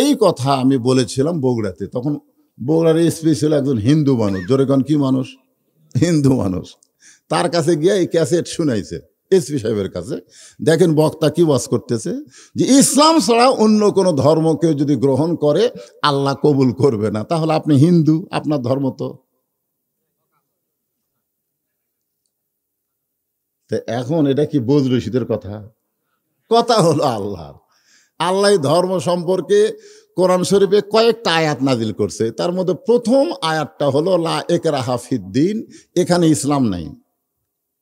এই কথা আমি বলেছিলাম বগুড়াতে, তখন বগুড়ার এসপি ছিল একজন হিন্দু মানুষ, জোরে কোন কি মানুষ, হিন্দু মানুষ। তার কাছে গিয়ে এই ক্যাসেট শুনাইছে এসপি সাহেবের কাছে। দেখেন বক্তা কি ওয়াজ করতেছে, যে ইসলাম ছাড়া অন্য কোনো ধর্ম কেউ যদি গ্রহণ করে আল্লাহ কবুল করবে না। তাহলে আপনি হিন্দু, আপনার ধর্ম তো। এখন এটা কি বজ রশিদের কথা? কথা হলো আল্লাহ ধর্ম সম্পর্কে কোরআন শরীফে কয়েকটা আয়াত নাজিল করছে। তার মধ্যে প্রথম আয়াতটা হলো লা ইকরাহা ফিদ্দিন, এখানে ইসলাম নাই।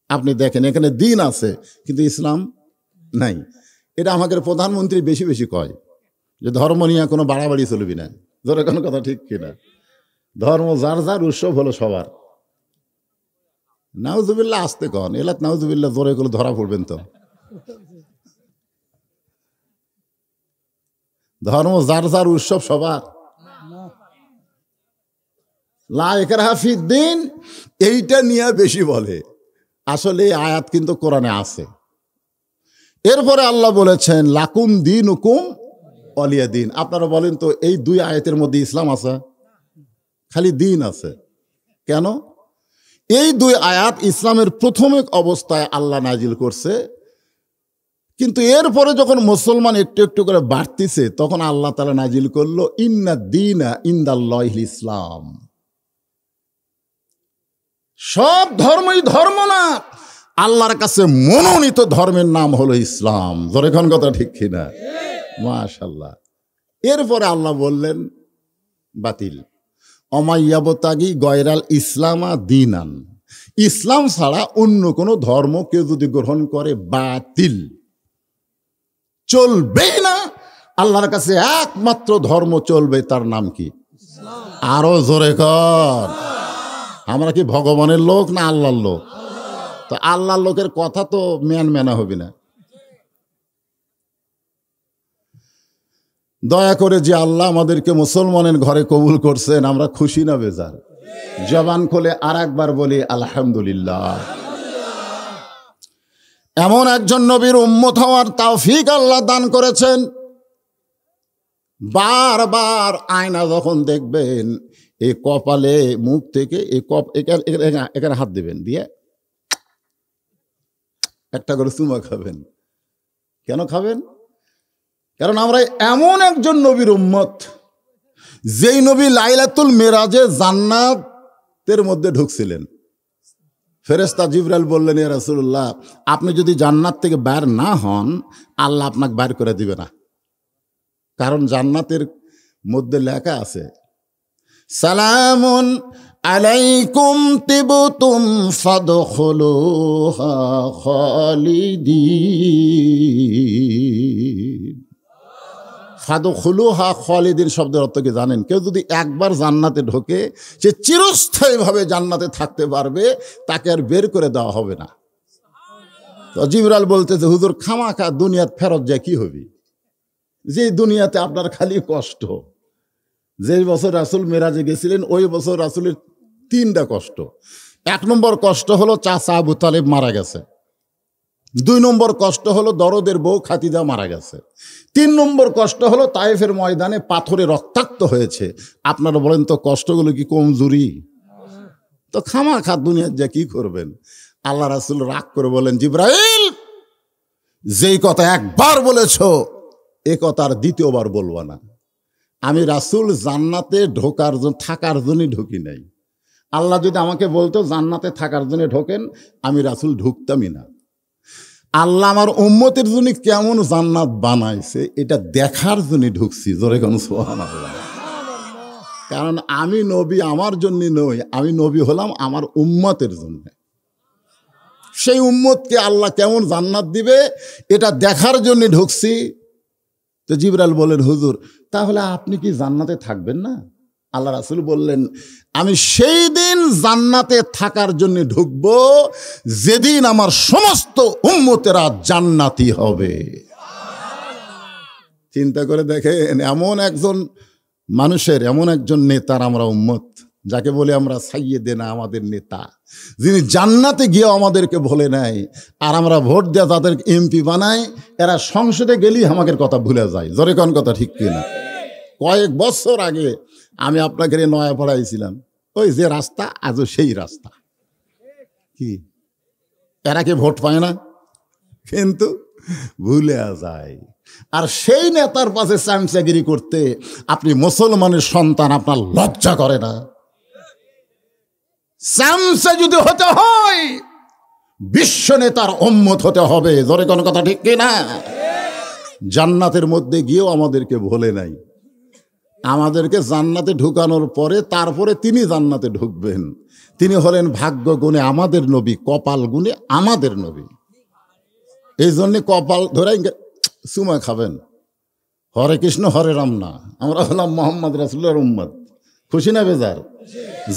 আপনি দেখেন এখানে দিন আছে কিন্তু ইসলাম নাই। এটা আমাদের প্রধানমন্ত্রী বেশি বেশি কয় যে ধর্ম নিয়ে কোনো বাড়াবাড়ি চলবি না। ধরে কোনো কথা ঠিক কিনা? ধর্ম যার যার উৎসব হলো সবার। নাউজুবিল্লাহ আসতে কন, এলাত নাউজুবিল্লাহ জোরে করে ধরা পড়বেন তো। ধর্ম যার যার উৎসব সবার। লা ইকরাহা ফিদ্দিন এইটা নিয়ে বেশি বলে, আসলে এই আয়াত কিন্তু কোরআনে আছে। এরপরে আল্লাহ বলেছেন লাকুম দীনুকুম ওয়ালিয়া দিন। আপনারা বলেন তো এই দুই আয়াতের মধ্যে ইসলাম আছে? খালি দিন আছে। কেন? এই দুই আয়াত ইসলামের প্রাথমিক অবস্থায় আল্লাহ নাজিল করছে, কিন্তু এরপরে যখন মুসলমান একটু একটু করে বাড়তিছে তখন আল্লাহ তাআলা নাজিল করলো ইন্না দীনা ইনদাল্লাহিল ইসলাম। সব ধর্মই ধর্ম না, আল্লাহর কাছে মনোনীত ধর্মের নাম হলো ইসলাম। ধরে কোন কথা ঠিক কিনা? মাশাআল্লাহ। এরপরে আল্লাহ বললেন বাতিল, অমাইয়াবতাগি গয়রাল ইসলামা দীনান, ইসলাম ছাড়া অন্য কোনো ধর্ম কেউ যদি গ্রহণ করে বাতিল, চলবেই না। আল্লাহর কাছে একমাত্র ধর্ম চলবে, তার নাম কি? আরো জোরে কর। আমরা কি ভগবানের লোক না আল্লাহর লোক? তো আল্লাহর লোকের কথা তো মেনা হবে না। দয়া করে যে আল্লাহ আমাদেরকে মুসলমানের ঘরে কবুল করছেন, আমরা খুশি না বেজার? জবান খুলে আর একবার বলি আলহামদুলিল্লাহ। এমন একজন নবীর উম্মত হওয়ার তৌফিক আল্লাহ দান করেছেন। বারবার আয়না যখন দেখবেন, এই কপালে মুখ থেকে এই এখানে হাত দিবেন, দিয়ে একটা করে চুমা খাবেন। কেন খাবেন? কারণ আমরা এমন একজন নবীর উম্মত, যেই নবী লাইলাতুল মেরাজে জান্নাতের মধ্যে ঢুকছিলেন। ফেরেশতা জিবরাইল বললেন, ইয়া রাসূলুল্লাহ, আপনি যদি জান্নাত থেকে বের না হন আল্লাহ আপনাকে বের করে দিবে না। কারণ জান্নাতের মধ্যে লেখা আছে সালামুন আলাইকুম তিবতুম ফাদখুলুহা খালিদিন। ফাদখুলুহা খালিদিন শব্দের অর্থ কি জানেন? কেউ যদি একবার জান্নাতে ঢোকে সে চিরস্থায়ীভাবে জান্নাতে থাকতে পারবে, তাকে আর বের করে দেওয়া হবে না। তো জিবরাইল বলতেছে, হুজুর খামাখা দুনিয়াতে ফেরত যায় কি হবে? যে দুনিয়াতে আপনার খালি কষ্ট। যে বছর রাসূল মেরাজে গেছিলেন ওই বছর রাসূলের 3টা কষ্ট। 1 নম্বর কষ্ট হলো চাচা আবু তালেব মারা গেছে। 2 নম্বর কষ্ট হলো দরদের বউ খাদিজা মারা গেছে। 3 নম্বর কষ্ট হলো তায়েফের ময়দানে পাথরে রক্তাক্ত হয়েছে। আপনারা বলেন তো কষ্টগুলো কি কমজোরি? তো খামাখা দুনিয়ার যা কি করবেন? আল্লাহ রাসূল রাগ করে বলেন, জিবরাইল, যেই কথা একবার বলেছো এ কথা আর দ্বিতীয়বার বলবো না। আমি রাসূল জান্নাতে ঢোকার জন্য থাকার জন্য ঢুকি নাই। আল্লাহ যদি আমাকে বলতো জান্নাতে থাকার জন্য ঢোকেন, আমি রাসূল ঢুকতামই না। আল্লাহ আমার উম্মতের জন্য কেমন জান্নাত বানাইছে এটা দেখার জন্য ঢুকছি। জোরে কোন সুবহানাল্লাহ। কারণ আমি নবী আমার জন্য নই, আমি নবী হলাম আমার উম্মতের জন্য। সেই উম্মতকে আল্লাহ কেমন জান্নাত দিবে এটা দেখার জন্য ঢুকছি। তো জিবরাইল বলেন, হুজুর তাহলে আপনি কি জান্নাতে থাকবেন না? আল্লাহ রাসূল বললেন, আমি সেই দিন জান্নাতে থাকার জন্য ঢুকব যেদিন আমার সমস্ত উম্মতেরা জান্নাতি হবে। চিন্তা করে দেখেন, এমন একজন মানুষের, এমন একজন নেতার আমরা উম্মত, যাকে বলে আমরা সাইয়েদেনা, আমাদের নেতা, যিনি জান্নাতে গিয়ে আমাদেরকে ভুলে নেয়। আর আমরা ভোট দিয়ে তাদেরকে এমপি বানাই, এরা সংসদে গেলেই আমাদের কথা ভুলে যায়। জোরে কোন কথা ঠিক কিনা? কয়েক বছর আগে আমি আপনাকে নয়া পড়াইছিলাম, ওই যে রাস্তা আজও সেই রাস্তা। কি এরা কি ভোট পায় না? কিন্তু ভুলে যায়। আর সেই নেতার পাশে চামচাগিরি করতে আপনি মুসলমানের সন্তান, আপনার লজ্জা করে না? চামচা যদি হতে হয় বিশ্ব নেতার উম্মত হতে হবে। জোরে কোনো কথা ঠিক কিনা? জান্নাতের মধ্যে গিয়েও আমাদেরকে ভোলে নাই। আমাদেরকে জান্নাতে ঢুকানোর পরে তারপরে তিনি জান্নাতে ঢুকবেন। তিনি হলেন ভাগ্য গুণে আমাদের নবী, কপাল গুণে আমাদের নবী। এই জন্যে কপাল ধরে চুমা খাবেন। হরে কৃষ্ণ হরে রাম না, আমরা হলাম মোহাম্মদ রাসূলুল্লাহর উম্মত। খুশি না বেজার?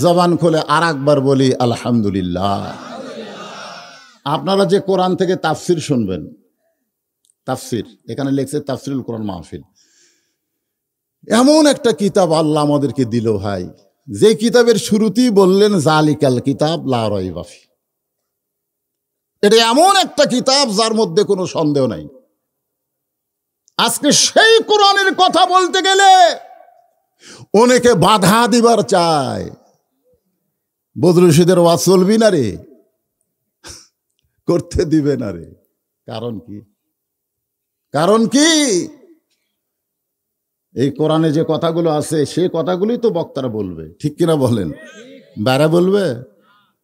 জবান খুলে আর একবার বলি আলহামদুলিল্লাহ। আপনারা যে কোরআন থেকে তাফসির শুনবেন, তাফসির এখানে লেখছে তাফসিরুল কোরআন মাহফিল, এমন একটা কিতাব আল্লাহ আমাদেরকে দিল ভাই, যে কিতাবের শুরুতেই বললেন জালিকাল কিতাব লা রাইবা ফি। এটা এমন একটা কিতাব যার মধ্যে কোনো সন্দেহ নাই। আজকে সেই কোরআনের কথা বলতে গেলে অনেকে বাধা দিবার চায়। বদরুল রশিদের ওয়াজ চলবি না রে, করতে দিবে না রে। কারণ কি? কারণ কি? এই কোরআনে যে কথাগুলো আছে সে কথাগুলোই তো বক্তারা বলবে, ঠিক কিনা বলেন? বেড়া বলবে?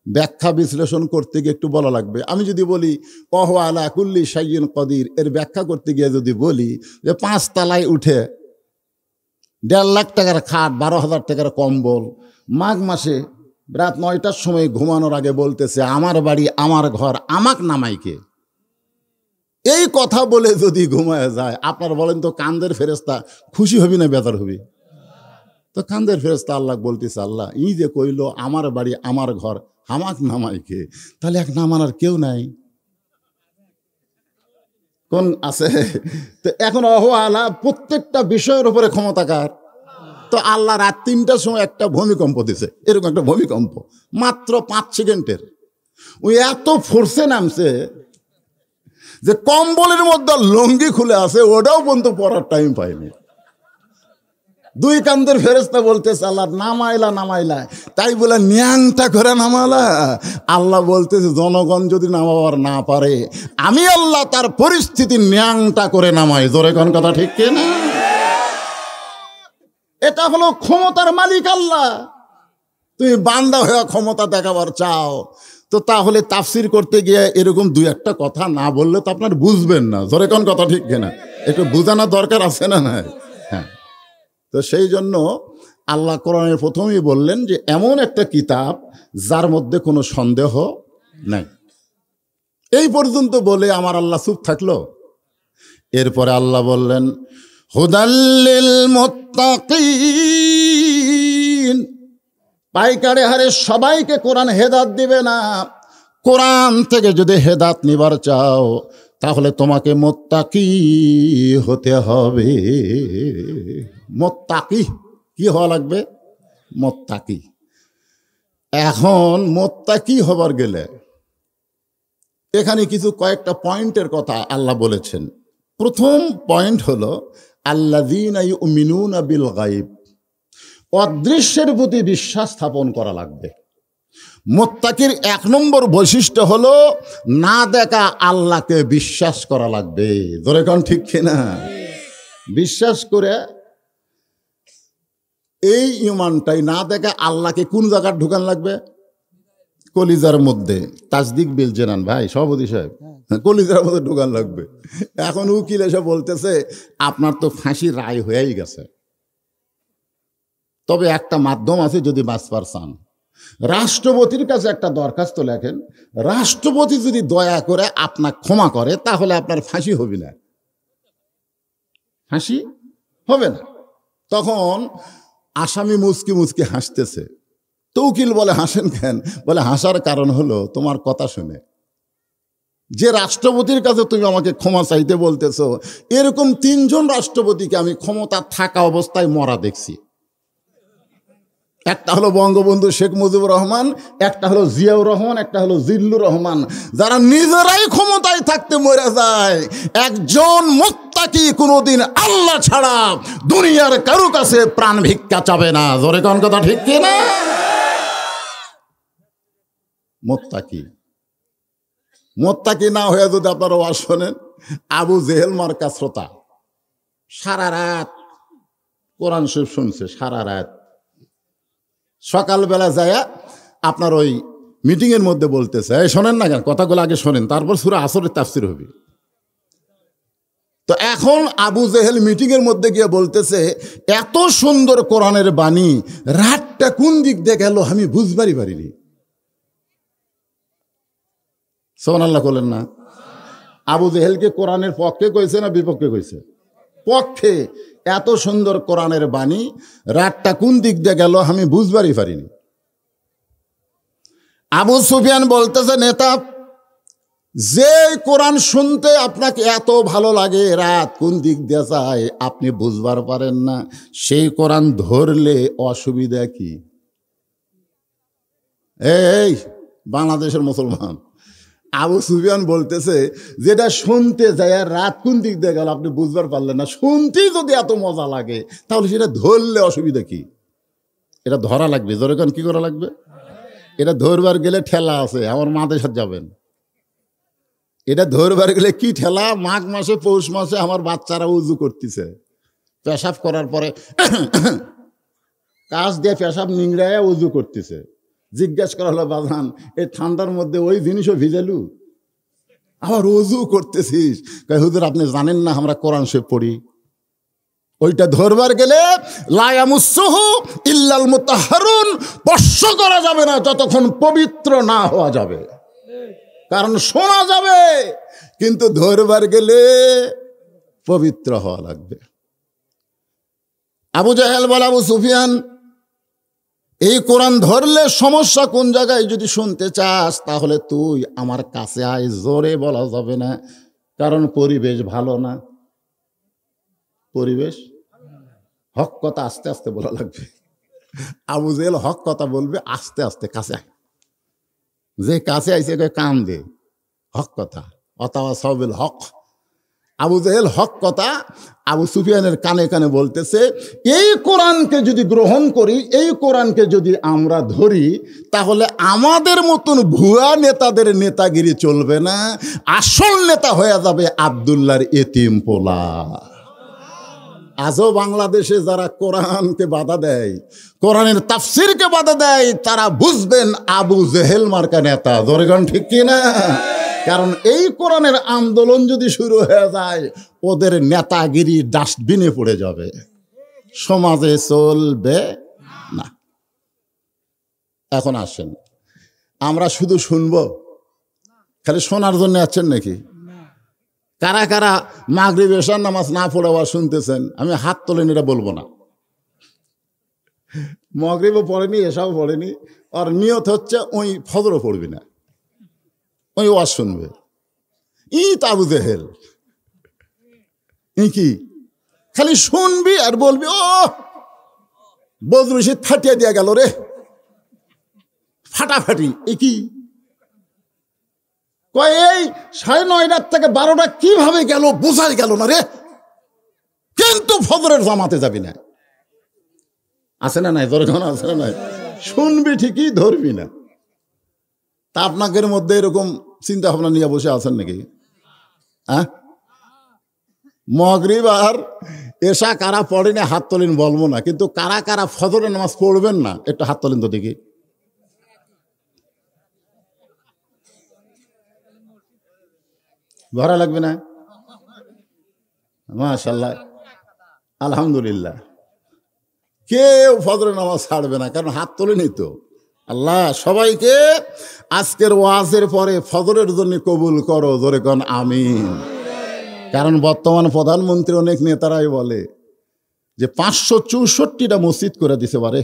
ব্যাখ্যা বিশ্লেষণ করতে গিয়ে একটু বলা লাগবে। আমি যদি বলি ওয়া আলা কুল্লি শাইইন কদির, এর ব্যাখ্যা করতে গিয়ে যদি বলি যে 5 তলায় উঠে 1.5 লাখ টাকার খাট, 12,000 টাকার কম্বল, মাঘ মাসে রাত 9টার সময় ঘুমানোর আগে বলতেছে আমার বাড়ি আমার ঘর, আমাক নামাইকে, এই কথা বলে যদি ঘুমায় যায়, আপনার বলেন তো কান্দের ফেরেশতা খুশি হবি না বেজার হবি? তো কান্দের ফেরেশতা আল্লাহ বলতেছে, আল্লাহ ই যে কইলো আমার বাড়ি আমার ঘর, আমাক নামাইকে, তাহলে এক নামানোর কেউ নাই, কোন আছে? তো এখন আল্লাহ প্রত্যেকটা বিষয়ের উপরে ক্ষমতাকার। তো আল্লাহ রাত 3টার সময় একটা ভূমিকম্প দিছে, এরকম একটা ভূমিকম্প মাত্র 5 সেকেন্ডের। ওই এত ফোর্সে নামছে যে কম্বলের মধ্যে লঙ্গি খুলে আছে, ওটাও পর্যন্ত পড়ার টাইম পায়নি। 2 কান্দের ফেরেশতা বলতেছে আল্লাহ নামাইলা নামাইলা, তাই বলে ন্যাংটা করে নামালা। আল্লাহ বলতেছে জনগণ যদি নামাবার না পারে, আমি আল্লাহ তার পরিস্থিতি ন্যাংটা করে নামাই। জোরে কোন কথা ঠিক কিনা? এটা হলো ক্ষমতার মালিক আল্লাহ। তুমি বান্দা হয়ে ক্ষমতা দেখাবার চাও, তো তাহলে তাফসির করতে গিয়ে এরকম 2-1টা কথা না বললে তো আপনার বুঝবেন না। জোরে কোন কথা ঠিক কিনা? একটু বোঝানোর দরকার আছে না? নাই? হ্যাঁ। তো সেই জন্য আল্লাহ কোরআনের প্রথমেই বললেন যে এমন একটা কিতাব যার মধ্যে কোনো সন্দেহ নাই। এই পর্যন্ত বলে আমার আল্লাহ চুপ থাকলো। এরপরে আল্লাহ বললেন হুদাল্লিল মুত্তাকিন, পাইকারে হারে সবাইকে কোরআন হেদাত দিবে না। কোরআন থেকে যদি হেদাত নিবার চাও তাহলে তোমাকে মুত্তাকি হতে হবে। মুত্তাকি কি হওয়া লাগবে? মুত্তাকি। এখন মুত্তাকি হবার গেলে এখানে কিছু কয়েকটা পয়েন্টের কথা আল্লাহ বলেছেন। প্রথম পয়েন্ট হলো আল্লাযীনা ইউমিনুনা বিল গায়ব, অদৃশ্যের প্রতি বিশ্বাস স্থাপন করা লাগবে। মুত্তাকির 1 নম্বর বৈশিষ্ট্য হলো না দেখা আল্লাহকে বিশ্বাস করা লাগবে। ধরে কোন ঠিক কিনা? বিশ্বাস করে এই ইমানটাই না দেখা আল্লাহকে কোন জায়গায় ঢুকান লাগবে? কলিজার মধ্যে। তাসদিক বিল জানান ভাই সভাপতি সাহেব, কলিজার মধ্যে ঢুকান লাগবে। এখন উকিল এসে বলতেছে আপনার তো ফাঁসি রায় হয়েই গেছে, তবে একটা মাধ্যম আছে যদি বাঁচবার চান, রাষ্ট্রপতির কাছে একটা দরখাস্ত লেখেন, রাষ্ট্রপতি যদি দয়া করে আপনার ক্ষমা করে তাহলে আপনার ফাঁসি হবে না, ফাঁসি হবে না। তখন আসামি মুচকি মুচকি হাসতেছে। তো উকিল বলে হাসেন কেন? বলে হাসার কারণ হলো তোমার কথা শুনে যে রাষ্ট্রপতির কাছে তুমি আমাকে ক্ষমা চাইতে বলতেছো, এরকম 3 জন রাষ্ট্রপতিকে আমি ক্ষমতা থাকা অবস্থায় মরা দেখছি। একটা হলো বঙ্গবন্ধু শেখ মুজিবুর রহমান, একটা হলো জিয়াউর রহমান, একটা হলো জিল্লুর রহমান, যারা নিজেরাই ক্ষমতায় থাকতে মরে যায়। একজন মুত্তাকি মোত্তাকি কোনোদিন আল্লাহ ছাড়া দুনিয়ার কারো কাছে প্রাণ ভিক্ষা চাবে না। জোরে কোন কথা ঠিক কি না? মোত্তাকি না হয়ে যদি আপনারা ওয়াজ শোনেন, আবু জেহেল মার্কা শ্রোতা, সারা রাত কোরআন শরীফ শুনছে, সারা রাত। সকালবেলা যায় আপনার ওই মিটিংয়ের মধ্যে বলতেছে, এই শোনেন না কেন, কথাগুলো আগে শোনেন, তারপর সূরা আসরের তাফসীর হবে। তো এখন আবু জেহেল মিটিংয়ের মধ্যে গিয়ে বলতেছে, এত সুন্দর কোরআনের বাণী, রাতটা কোন দিক দিয়ে গেল আমি বুঝবারই পারিনি। সুবহানাল্লাহ বলেন না? আবু জেহেলকে কোরআনের পক্ষে কইছে না বিপক্ষে কইছে? পক্ষে। এত সুন্দর কোরআনের বাণী, রাতটা কোন দিক দিয়ে গেল আমি বুঝবারই পারিনি। আবু সুফিয়ান বলতেছে, নেতা, যে কোরআন শুনতে আপনাকে এত ভালো লাগে, রাত কোন দিক দিয়ে যায় আপনি বুঝবার পারেন না, সেই কোরআন ধরলে অসুবিধা কি? এই বাংলাদেশের মুসলমান, আবু সুফিয়ান বলতেছে, যেটা শুনতে যায় রাত কোন দিক দিয়ে গেল আপনি বুঝবার পারলেন না, শুনতেই যদি এত মজা লাগে তাহলে সেটা ধরলে অসুবিধা কি? এটা ধরা লাগবে। জোরে কোন কি করা লাগবে? এটা ধরবার গেলে ঠেলা আছে, আমার মাদেশার যাবেন। এটা ধরবার গেলে কি ঠেলা, মাঘ মাসে পৌষ মাসে আমার বাচ্চারা উজু করতেছে, পেশাব করার পরে কাজ দিয়ে পেশাব নিংড়ায় উজু করতেছে। জিজ্ঞাসা করা হলো, বাজান এই ঠান্ডার মধ্যে ওই জিনিসও ভিজালু, আবার উজু করতেছিস? কয়, হুজুর আপনি জানেন না আমরা কোরআন শরীফ পড়ি। ওইটা ধরবার গেলে লা ইয়ামুসসুহু ইল্লাল মুতাহহারুন, স্পর্শ করা যাবে না যতক্ষণ পবিত্র না হওয়া যাবে। কারণ শোনা যাবে, কিন্তু ধরবার গেলে পবিত্র হওয়া লাগবে। আবু জাহেল বলে, আবু সুফিয়ান, এই কোরআন ধরলে সমস্যা কোন জায়গায় যদি শুনতে চাস তাহলে তুই আমার কাছে আয়। জোরে বলা যাবে না, কারণ পরিবেশ ভালো না। পরিবেশ, হক কথা আস্তে আস্তে বলা লাগবে। আবু জেহেল হক কথা বলবে আস্তে আস্তে, কাছে আয়। যে কাছে আইসে কান দে, হক কথা, অথবা সবিল হক। আবু জেহেল হক কথা আবু সুফিয়ানের কানে কানে বলতেছে, এই কোরআনকে যদি গ্রহণ করি, এই কোরআনকে যদি আমরা ধরি, তাহলে আমাদের মতন ভুয়া নেতাদের নেতাগিরি চলবে না, আসল নেতা হয়ে যাবে আব্দুল্লাহর এতিম পোলা। আজও বাংলাদেশে যারা কোরআনকে বাধা দেয়, কোরআনের তাফসিরকে বাধা দেয়, তারা বুঝবেন আবু জেহেল মার্কা নেতা। জোরেগণ ঠিক কিনা? কারণ এই কোরআনের আন্দোলন যদি শুরু হয়ে যায়, ওদের নেতাগিরি ডাস্টবিনে পড়ে যাবে, সমাজে চলবে না। এখন আসেন, আমরা শুধু শুনবো, খালি শোনার জন্য আছেন নাকি? কারা কারা মাগরিব এশার নামাজ না পড়ে আবার শুনতেছেন? আমি হাত তোলেন, এটা বলবো না। মাগরিবও পড়েনি, এশাও পড়েনি, আর নিয়ত হচ্ছে ওই ফজরও পড়বি না, ওই ওয়াজ শুনবে। ই তো আবু জেহেল, ই কি খালি শুনবি আর বলবি, ও বদরুল শীত ফাটিয়ে দিয়া গেল রে, ফাটাফাটি। এ কি কয়, এই 9:30 থেকে 12টা কিভাবে গেল বোঝাই গেল না রে, কিন্তু ফজরের জামাতে যাবি না। আছে না নাই? দরকার আছে না নাই? শুনবি ঠিকই, ধরবি না। তা আপনাদের মধ্যে এরকম চিন্তা ভাবনা নিয়ে বসে আছেন নাকি? হ্যাঁ, মাগরিব আর এশা কারা পড়েন হাত তোলেন বলবো না, কিন্তু কারা কারা ফজরের নামাজ পড়বেন না একটু হাত তোলেন তো দেখি। ভরা লাগবে না? মাশাআল্লাহ, আলহামদুলিল্লাহ। কেউ ফজরের নামাজ ছাড়বে না, কারণ হাত তোলেনি তো। আল্লাহ সবাইকে আজকের ওয়াজের পরে ফজরের জন্য কবুল করো, জোরে কোন আমিন। কারণ বর্তমান প্রধানমন্ত্রী অনেক নেতারাই বলে যে 564টা মসজিদ করে দিতে পারে।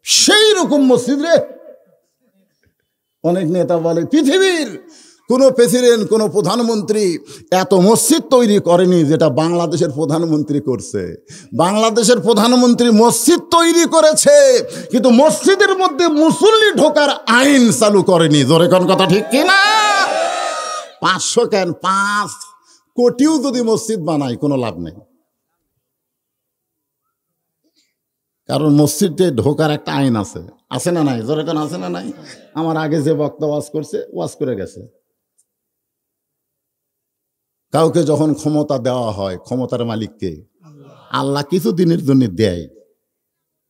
সেই রকম মসজিদ রে। অনেক নেতা বলে পৃথিবীর কোনো প্রেসিডেন্ট, কোনো প্রধানমন্ত্রী এত মসজিদ তৈরি করেনি যেটা বাংলাদেশের প্রধানমন্ত্রী করছে। বাংলাদেশের প্রধানমন্ত্রী মসজিদ তৈরি করেছে, কিন্তু মসজিদের মধ্যে মুসল্লি ঢোকার আইন চালু করেনি। জোরে কোন কথা ঠিক কিনা? 500 কেন, 5 কোটিও যদি মসজিদ বানায় কোনো লাভ নেই, কারণ মসজিদে ঢোকার একটা আইন আছে, আছে না নাই? জোরে কেন আছে না নাই? আমার আগে যে বক্তা ওয়াজ করছে, ওয়াজ করে গেছে। কাউকে যখন ক্ষমতা দেওয়া হয়, ক্ষমতার মালিককে আল্লাহ কিছু দিনের জন্য দেয়।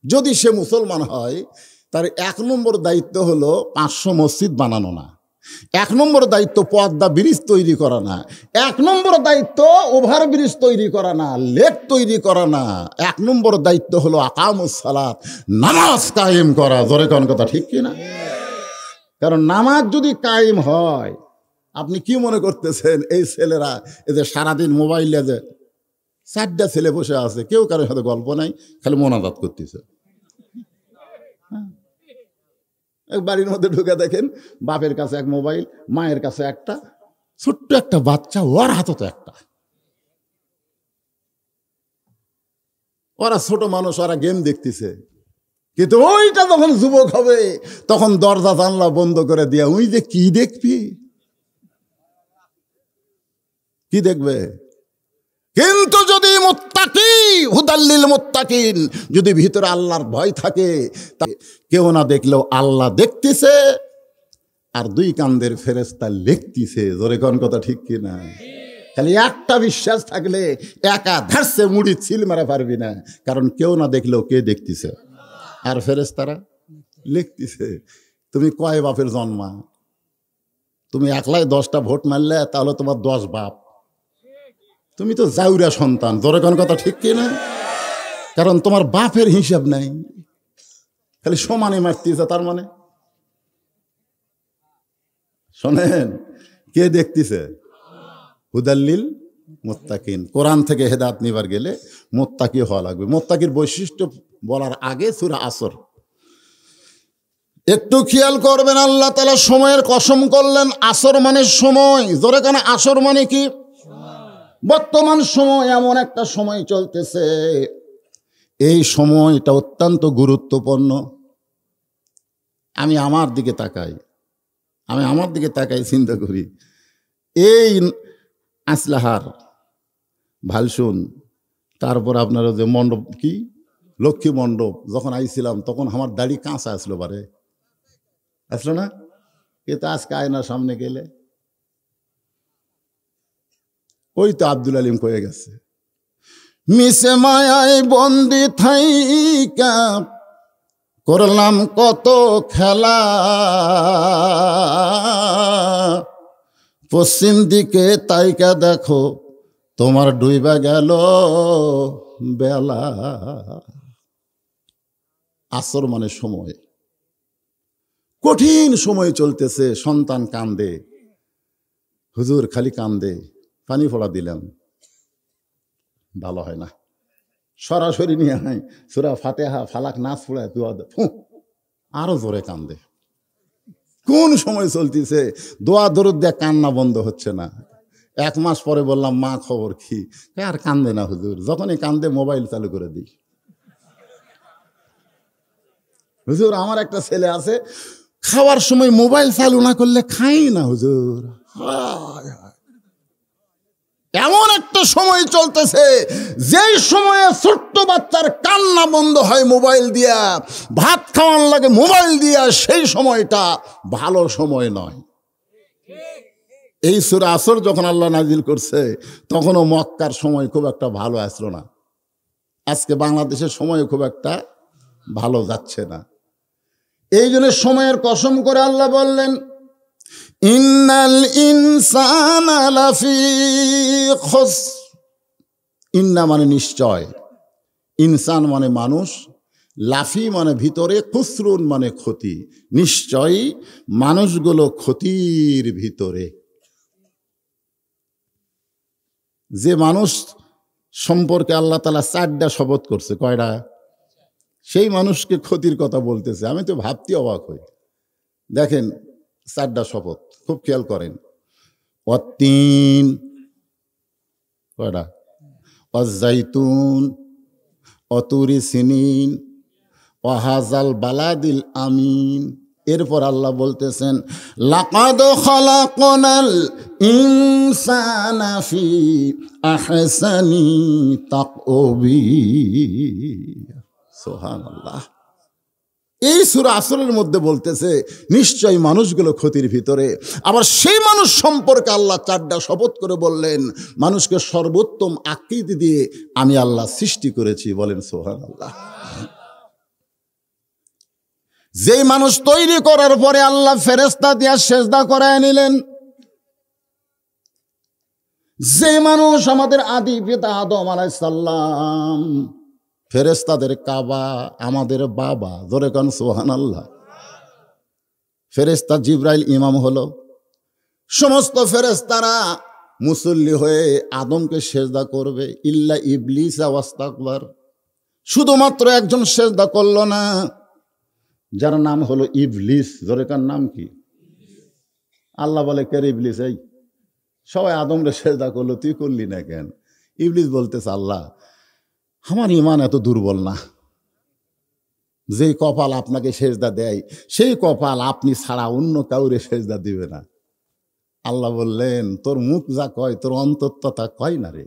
যদি সে মুসলমান হয়, তার 1 নম্বর দায়িত্ব হলো 500 মসজিদ বানানো না, 1 নম্বর দায়িত্ব পদ্মা ব্রিজ তৈরি করা না, 1 নম্বর দায়িত্ব ওভার ব্রিজ তৈরি করা না, লেক তৈরি করা না, 1 নম্বর দায়িত্ব হলো আকামুস সালাত, নামাজ কায়েম করা। জোরে কোন কথা ঠিক কিনা? কারণ নামাজ যদি কায়েম হয়, আপনি কি মনে করতেছেন এই ছেলেরা এদের সারাদিন মোবাইলে যে 4টা ছেলে বসে আছে, কেউ কারোর সাথে গল্প নাই, খালি মোনাজাত করতেছে। এক বাড়ির মধ্যে ঢুকে দেখেন, বাপের কাছে এক মোবাইল, মায়ের কাছে একটা, ছোট্ট একটা বাচ্চা, ওর হাতে তো একটা। ওরা ছোট মানুষ, ওরা গেম দেখতেছে। কিন্তু ওইটা যখন যুবক হবে, তখন দরজা জানলা বন্ধ করে দিয়া ওই যে কি দেখবি, কি দেখবে? কিন্তু যদি মুত্তাকি, হুদাল্লিল মুত্তাকিন, যদি ভিতরে আল্লাহর ভয় থাকে, কেউ না দেখলেও আল্লাহ দেখতেছে, আর 2 কান্দের ফেরেশতা লিখতেছে। জোরে কোন কথা ঠিক কিনা? খালি একটা বিশ্বাস থাকলে একা ধারছে মুড়ি ছিল মারা পারবি না, কারণ কেউ না দেখলেও কে দেখতেছে, আর ফেরেশতারা লিখতেছে। তুমি কয় বাপের জন্মা? তুমি একলাই 10টা ভোট মারলে, তাহলে তোমার 10 বাপ। তুমি তো জাউরা সন্তান। জোরে কোন কথা ঠিক কিনা? কারণ তোমার বাপের হিসাব নাই, খালি সমানে মারতেছে। তার মানে শোনেন, কে দেখতেছে? হুদাল্লিল মুত্তাকিন। কোরআন থেকে হেদায়েত নিবার গেলে মুত্তাকি হওয়া লাগবে। মুত্তাকির বৈশিষ্ট্য বলার আগে সূরা আসর একটু খেয়াল করবেন। আল্লাহ তাআলা সময়ের কসম করলেন, আসর মানে সময়। জোরে কেন? আসর মানে কি? বর্তমান সময় এমন একটা সময় চলতেছে, এই সময়টা অত্যন্ত গুরুত্বপূর্ণ। আমি আমার দিকে তাকাই, চিন্তা করি, এই আসলাহার ভালসুন, তারপর আপনারা যে মণ্ডপ, কি লক্ষ্মী মণ্ডপ, যখন আইছিলাম তখন আমার দাড়ি কাঁচা আসলো, আসলো না? কিন্তু আজকে আয়নার সামনে গেলে ওই তো আব্দুল আলিম কয়ে গেছে, মিশে মায়ায় বন্দি থাইকা করলাম কত খেলা, পশ্চিম দিকে তাইকা দেখো তোমার ডুইবা গেল বেলা। আসর মানে সময়, কঠিন সময় চলতেছে। সন্তান কান্দে, হুজুর খালি কান্দে, পানি ফোড়া দিলাম, ভালো হয় না, সরাসরি নিয়ে হয় সূরা ফাতিহা ফালাক নাস পড়ে আরো জোরে কান্দে। কোন সময় চলতেছে, দোয়া দরুদ দিয়ে কান্না বন্ধ হচ্ছে না। 1 মাস পরে বললাম, মা খবর কি? আর কান্দে না হুজুর, যখনই কান্দে মোবাইল চালু করে দিই। হুজুর আমার একটা ছেলে আছে, খাওয়ার সময় মোবাইল চালু না করলে খাই না হুজুর। এমন একটা সময় চলতেছে, যেই সময়ে ছোট্ট বাচ্চার কান্না বন্ধ হয় মোবাইল দিয়া, ভাত খাওয়ার লাগে মোবাইল দিয়া, সেই সময়টা ভালো সময় নয়। এই সূরা আসর যখন আল্লাহ নাজিল করছে, তখনও মক্কার সময় খুব একটা ভালো আসলো না। আজকে বাংলাদেশের সময় খুব একটা ভালো যাচ্ছে না। এই জন্য সময়ের কসম করে আল্লাহ বললেন, ইন্নাল ইনসানা লাফি খুসর। ইন্না মানে নিশ্চয়, ইনসান মানে মানুষ, লাফি মানে ভিতরে, খুসরুন মানে ক্ষতি। নিশ্চয়ই মানুষগুলো ক্ষতির ভিতরে। যে মানুষ সম্পর্কে আল্লাহ তাআলা 4টা শপথ করছে, কয়টা? সেই মানুষকে ক্ষতির কথা বলতেছে। আমি তো ভাবতে অবাক হই। দেখেন 4টা শপথ, খুব খেয়াল করেন। অত্তিন, কয়টা? অজাইতুন, অতুরি সিনিন, ওয়াহাজাল বালাদিল আমিন। এরপর আল্লাহ বলতেছেন লাকাদ খালাকনাল ইনসানা ফি আহসানি তাকওয়িম। সুবহানাল্লাহ। এই সূরা আসরের মধ্যে বলতেছে নিশ্চয়ই মানুষগুলো ক্ষতির ভিতরে। আবার সেই মানুষ সম্পর্কে আল্লাহ চারটা শপথ করে বললেন মানুষকে সর্বোত্তম আকৃতি দিয়ে আমি আল্লাহ সৃষ্টি করেছি। বলেন সুবহানাল্লাহ। যেই মানুষ তৈরি করার পরে আল্লাহ ফেরেশতা দিয়া সেজদা করায় নিলেন, যে মানুষ আমাদের আদি পিতা আদম আলাইহিস সালাম, ফেরেশতাদের কাবা আমাদের বাবা। ধরে কোন সুবহানাল্লাহ। ফেরেশতা জিবরাইল ইমাম হলো, সমস্ত ফেরেশতারা মুসল্লি হয়ে আদমকে সেজদা করবে। ইল্লা ইবলিস ওয়াস্তাকবার, শুধুমাত্র একজন সেজদা করলো না, যার নাম হলো ইবলিস। ধরে কার নাম কি? আল্লাহ বলে কে ইবলিস? এই সবাই আদমরে সেজদা করলো, তুই করলি না কেন? ইবলিস বলতেছে আল্লাহ আমার ঈমান এত দুর্বল না, যেই কপাল আপনাকে সেজদা দেয় সেই কপাল আপনি ছাড়া অন্য কাউরে সেজদা দিবে না। আল্লাহ বললেন তোর মুখ যা কয় তোর অন্তর তা কয় না রে।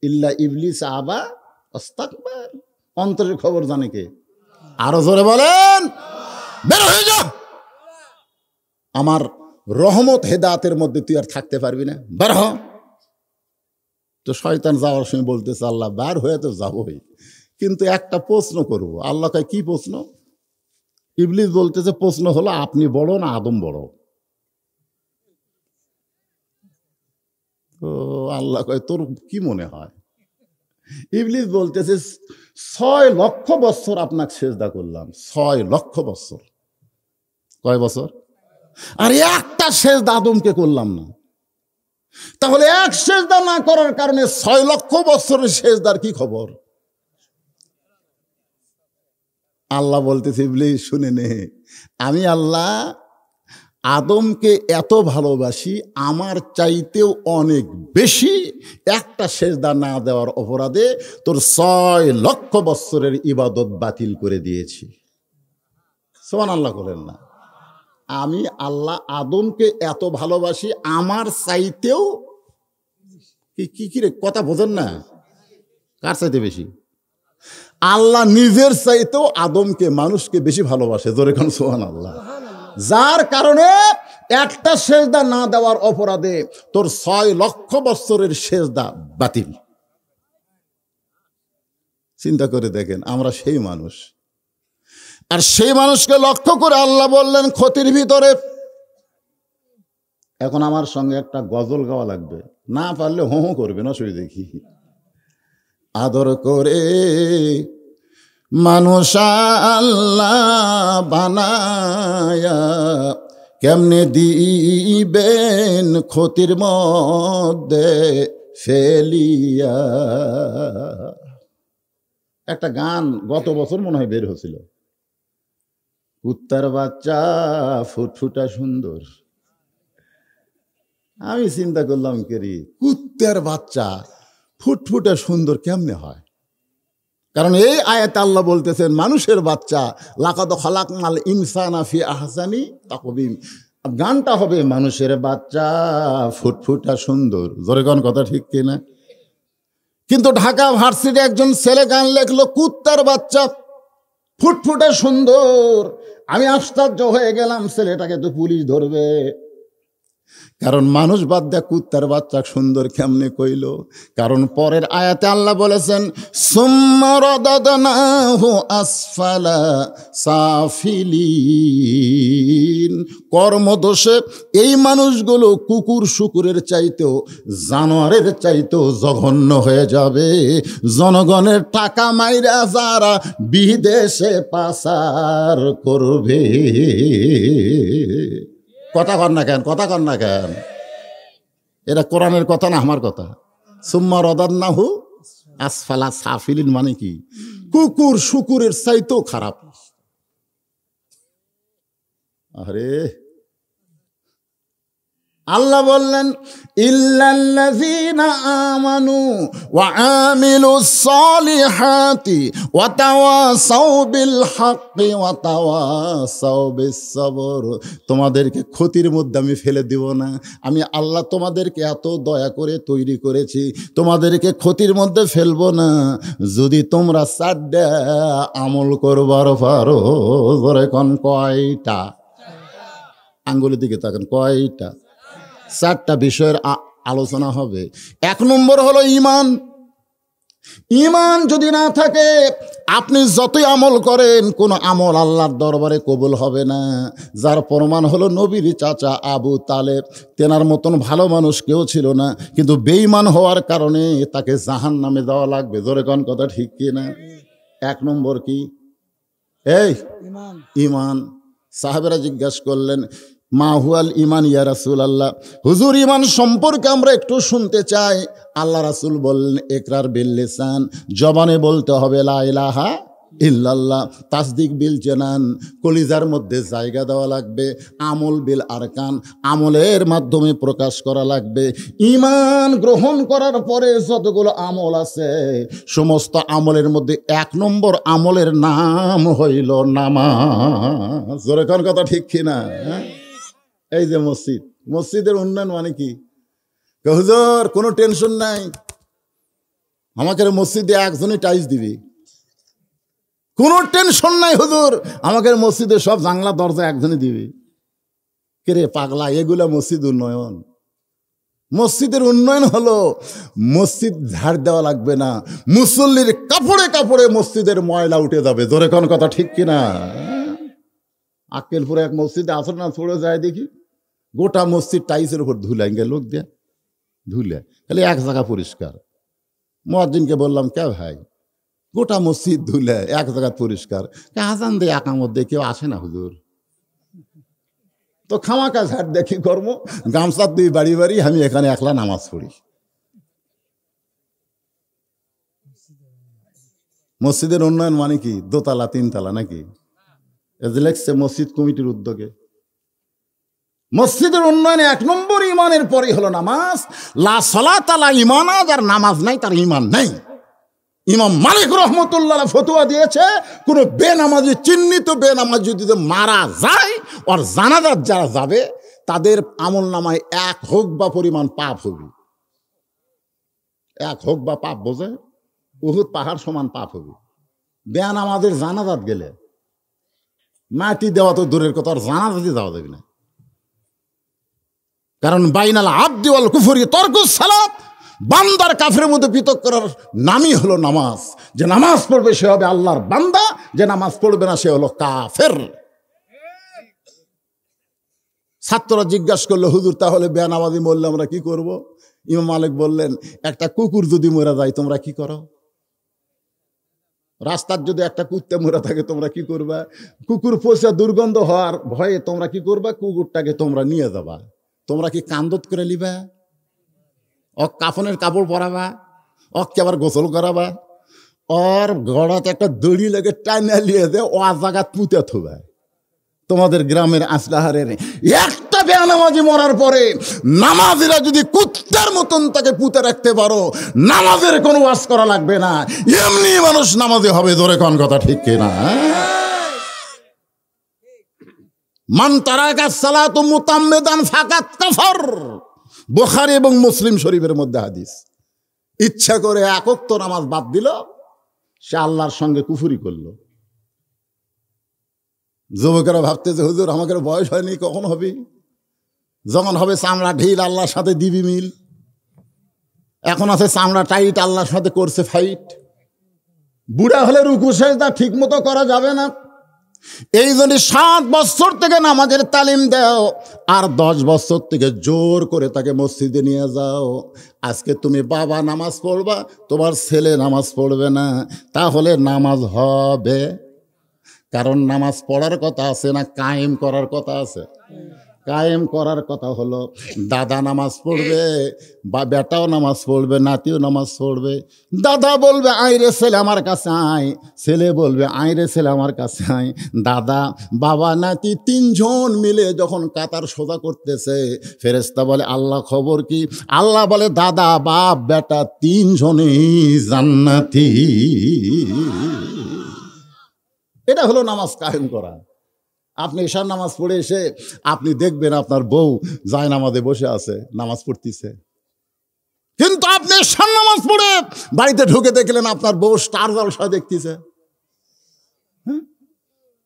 ইল্লা ইবলিস আবা ওয়াস্তাকবার, অন্তরের খবর জানে কে? আরো জোরে বলেন, বের হয়ে যা, আমার রহমত হেদায়েতের মধ্যে তুই আর থাকতে পারবি না, বের হ। তো শয়তান যাওয়ার সময় বলতেছে আল্লাহ বার হয়ে তো যাবোই, কিন্তু একটা প্রশ্ন করব। আল্লাহ কয় কি প্রশ্ন? ইবলিস বলতেছে প্রশ্ন হলো আপনি বড় না আদম বড়? তো আল্লাহ কয় তোর কি মনে হয়? ইবলিস বলতেছে 6 লক্ষ বছর আপনাকে সেজদা করলাম, 6 লক্ষ বছর। কয় বছর? আর একটা সেজদা আদমকে করলাম না। তাহলে এক সেজদা না করার কারণে 6 লক্ষ বছরের সেজদার কি খবর? আল্লাহ বলতেছে ইবলিস শুনে নে, আমি আল্লাহ আদমকে এত ভালোবাসি, আমার চাইতেও অনেক বেশি একটা সেজদা না দেওয়ার অপরাধে তোর 6 লক্ষ বছরের ইবাদত বাতিল করে দিয়েছি। সুবহানাল্লাহ করেন না। আমি আল্লাহ আদমকে এত ভালোবাসি, আমার চাইতেও কি রে কথা বোঝেন না? কার চাইতে বেশি? আল্লাহ নিজের চাইতেও আদমকে মানুষকে বেশি ভালোবাসে। জোরে কোন সুবহানাল্লাহ। যার কারণে একটা সেজদা না দেওয়ার অপরাধে তোর 6 লক্ষ বছরের সেজদা বাতিল। চিন্তা করে দেখেন আমরা সেই মানুষ, আর সেই মানুষকে লক্ষ্য করে আল্লাহ বললেন ক্ষতির ভিতরে। এখন আমার সঙ্গে একটা গজল গাওয়া লাগবে, না পারলে হো হো করবে না, শুয়ে দেখি। আদর করে মানুষ আল্লাহ বানায়া কেমনে দিবেন ক্ষতির মধ্যে ফেলিয়া। একটা গান গত বছর মনে হয় বের হয়েছিল, কুত্তার বাচ্চা ফুটফুটা সুন্দর। আমি চিন্তা করলাম কেরি কুত্তার বাচ্চা ফুটফুটা সুন্দর কেমনে হয়? কারণ এই আয়াতে আল্লাহ বলতেছেন মানুষের বাচ্চা লাকাদ খালাকনাল ইনসানা ফি আহসানি তাকওয়িম। গানটা হবে মানুষের বাচ্চা ফুটফুটা সুন্দর। জোরে কোন কথা ঠিক কিনা? কিন্তু ঢাকা ভার্সিটি একজন ছেলে গান লেখলো কুত্তার বাচ্চা ফুটফুটা সুন্দর। আমি আশ্চর্য হয়ে গেলাম, ছেলেটাকে তো পুলিশ ধরবে, কারণ মানুষ বাদ দেয়া কুত্তার বাচ্চা সুন্দর কেমনে কইল? কারণ পরের আয়াতে আল্লাহ বলেছেন সুম্মা রাদাদনাহু আসফালা সাফিলিন। কর্মদোষে এই মানুষগুলো কুকুর শুকুরের চাইতেও জানোয়ারের চাইতেও জঘন্য হয়ে যাবে। জনগণের টাকা মাইরা যারা বিদেশে পাচার করবে। কথা কর না কেন? কথা কর না কেন? এটা কোরআনের কথা না আমার কথা? সুম্মা রাদাদনাহু আসফালা সাফিলিন মানে কি? কুকুর শুকুরের চাইতেও খারাপ। আরে আল্লাহ বললেন ইল্লাল্লাযীনা আমানু ওয়া আমিলুস সালিহাতি ওয়া তাওয়াসাউ বিল হাক্কি ওয়া তাওয়াসাউ বিস সবর। তোমাদেরকে ক্ষতির মধ্যে আমি ফেলে দিব না। আমি আল্লাহ তোমাদেরকে এত দয়া করে তৈরি করেছি, তোমাদেরকে ক্ষতির মধ্যে ফেলবো না যদি তোমরা সাড্ডা আমল করবার পারো। ধরে কোন কয়টা? আঙ্গুলের দিকে তাকান, কয়টা? 4টা বিষয়ের আলোচনা হবে। 1 নম্বর হলো ঈমান। ঈমান যদি না থাকে আপনি যতই আমল করেন কোনো আমল আল্লাহর দরবারে কবুল হবে না। যার প্রমাণ হলো নবীর চাচা আবু তালেব, তেনার মতন ভালো মানুষ কেউ ছিল না, কিন্তু বেঈমান হওয়ার কারণে তাকে জাহান্নামে দেওয়া লাগবে। জোরে কোন কথা ঠিক কি না? 1 নম্বর কি? এই ঈমান। সাহাবেরা জিজ্ঞাসা করলেন মা হুয়াল ঈমান ইয়া রাসূলুল্লাহ, হুজুর ঈমান সম্পর্কে আমরা একটু শুনতে চাই। আল্লাহ রাসূল বললেন ইকরার বিল লিসান, জবানে বলতে হবে লা ইলাহা ইল্লাল্লাহ, তাসদিক বিল জানান, কলিজার মধ্যে জায়গা দেওয়া লাগবে, আমল বিল আরকান, আমলের মাধ্যমে প্রকাশ করা লাগবে। ঈমান গ্রহণ করার পরে যতগুলো আমল আছে সমস্ত আমলের মধ্যে 1 নম্বর আমলের নাম হইল নামাজ। জোরে কোন কথা ঠিক কিনা? এই যে মসজিদ, মসজিদের উন্নয়ন মানে কি? হুজুর কোনো টেনশন নাই, আমাকে মসজিদে একজনই টাইলস দিবি, কোনো টেনশন নাই হুজুর, আমাকে মসজিদে সব জানলা দরজা একজনই দিবি। কে রে পাগলা, এগুলা মসজিদ উন্নয়ন? মসজিদের উন্নয়ন হলো মসজিদ ঝাড় দেওয়া লাগবে না, মুসল্লির কাপড়ে কাপড়ে মসজিদের ময়লা উঠে যাবে। জোরে কোন কথা ঠিক কিনা? আক্কেলপুরে এক মসজিদে আসর না ছড়ে যায় দেখি, গোটা মসজিদ টাইসের উপর ধুলাই গে লোক দেয়া ধুলে, খালি এক জায়গা পরিষ্কার। মুয়াজ্জিনকে বললাম কে ভাই, গোটা মসজিদ ধুলে এক জায়গা পরিষ্কার, আজান দিয়ে একামত দিয়ে কেউ আসে না হুজুর, তো খামাকা ঝাড় দেখি কর্ম, গামছা দুই বাড়ি বাড়ি, আমি এখানে একলা নামাজ পড়ি। মসজিদের উন্নয়ন মানে কি? 2 তলা 3 তলা নাকি? লেখছে মসজিদ কমিটির উদ্যোগে। মসজিদের উন্নয়নে 1 নম্বর ঈমানের পরে হলো নামাজ। লা সালাতা লা ঈমানা, যার নামাজ নাই তার ঈমান নাই। ইমাম মালিক রাহমাতুল্লাহ ফতোয়া দিয়েছে কোন বেনামাজি, চিহ্নিত বেনামাজি যদি মারা যায়, আর জানাজাত যারা যাবে তাদের আমল নামায় 1 হোক বা পরিমাণ পাপ হবে। 1 হোক বা পাপ বোঝে, উহুদ পাহাড় সমান পাপ হবে। বেনামাজের জানাজাত গেলে মাটি দেওয়া তো দূরের কথা, আর জানাজাতে যাওয়া যাবে না। কারণ বাইনাল আবদি ওয়াল কুফরি তরকুস সালাত, বান্দার কাফের মধ্যে পৃথক করার নামই হলো নামাজ। যে নামাজ পড়বে সে হবে আল্লাহর বান্দা, যে নামাজ পড়বে না সে হলো কাফের। ছাত্ররা জিজ্ঞাসা করলো হুজুর তাহলে বেনামাজি মরলে আমরা কি করব? ইমাম মালিক বললেন একটা কুকুর যদি মরে যায় তোমরা কি করো? রাস্তার যদি একটা কুত্তে মরে থাকে তোমরা কি করবা? কুকুর পোষা দুর্গন্ধ হওয়ার ভয়ে তোমরা কি করবা? কুকুরটাকে তোমরা নিয়ে যাবা। তোমরা কি কান্দত করে নিবা? কাফনের কাপড় পরাবা, ওকে আবার গোসল করাবা, ওর গড়াতে একটা দড়ি লেগে টাইনা লিয়ে দে, ও জায়গা পুঁতে থুবা। তোমাদের গ্রামের আসলাহারের একটা বেনামাজি মরার পরে নামাজিরা যদি কুত্তার মতন তাকে পুঁতে রাখতে পারো, নামাজের কোনো ওয়াজ করা লাগবে না, এমনি মানুষ নামাজি হবে। জোরে কোন কথা ঠিক কিনা? মান তারাকা সালাতু মুতাম্মিদান ফাকাত কাফার, বুখারী এবং মুসলিম শরীফের মধ্যে হাদিস। ইচ্ছা করে 1 ওয়াক্ত নামাজ বাদ দিল, সে আল্লাহর সঙ্গে কুফরি করলো। যুবকেরা ভাবতে যে হুজুর আমাকে বয়স হয়নি, কখন হবে? যখন হবে চামড়া ঢিল, আল্লাহর সাথে দিবি মিল। এখন আছে চামড়া টাইট, আল্লাহর সাথে করছে ফাইট। বুড়া হলে রুকু সেজদা ঠিক মতো করা যাবে না। এই জন্য 7 বছর থেকে নামাজের তালিম দাও, আর 10 বছর থেকে জোর করে তাকে মসজিদে নিয়ে যাও। আজকে তুমি বাবা নামাজ পড়বা, তোমার ছেলে নামাজ পড়বে না, তাহলে নামাজ হবে? কারণ নামাজ পড়ার কথা আছে না কায়েম করার কথা আছে? কায়েম করার কথা হলো দাদা নামাজ পড়বে বা বেটাও নামাজ পড়বে, নাতিও নামাজ পড়বে। দাদা বলবে আইরে ছেলে আমার কাছে আয়, ছেলে বলবে আইরে ছেলে আমার কাছে আয়। দাদা বাবা নাতি তিনজন মিলে যখন কাতার সোজা করতেছে, ফেরেশতা বলে আল্লাহ খবর কি? আল্লাহ বলে দাদা বাপ বেটা তিনজনেই জান্নাতি। এটা হলো নামাজ কায়েম করা। আপনি ঈশার নামাজ পড়ে এসে আপনি দেখবেন আপনার বউ যায় নামাজে বসে আছে, নামাজ পড়তেছে, কিন্তু আপনি ঈশার নামাজ পড়ে বাড়িতে ঢুকে দেখলেন আপনার বউ স্টার জলসা দেখতেছে।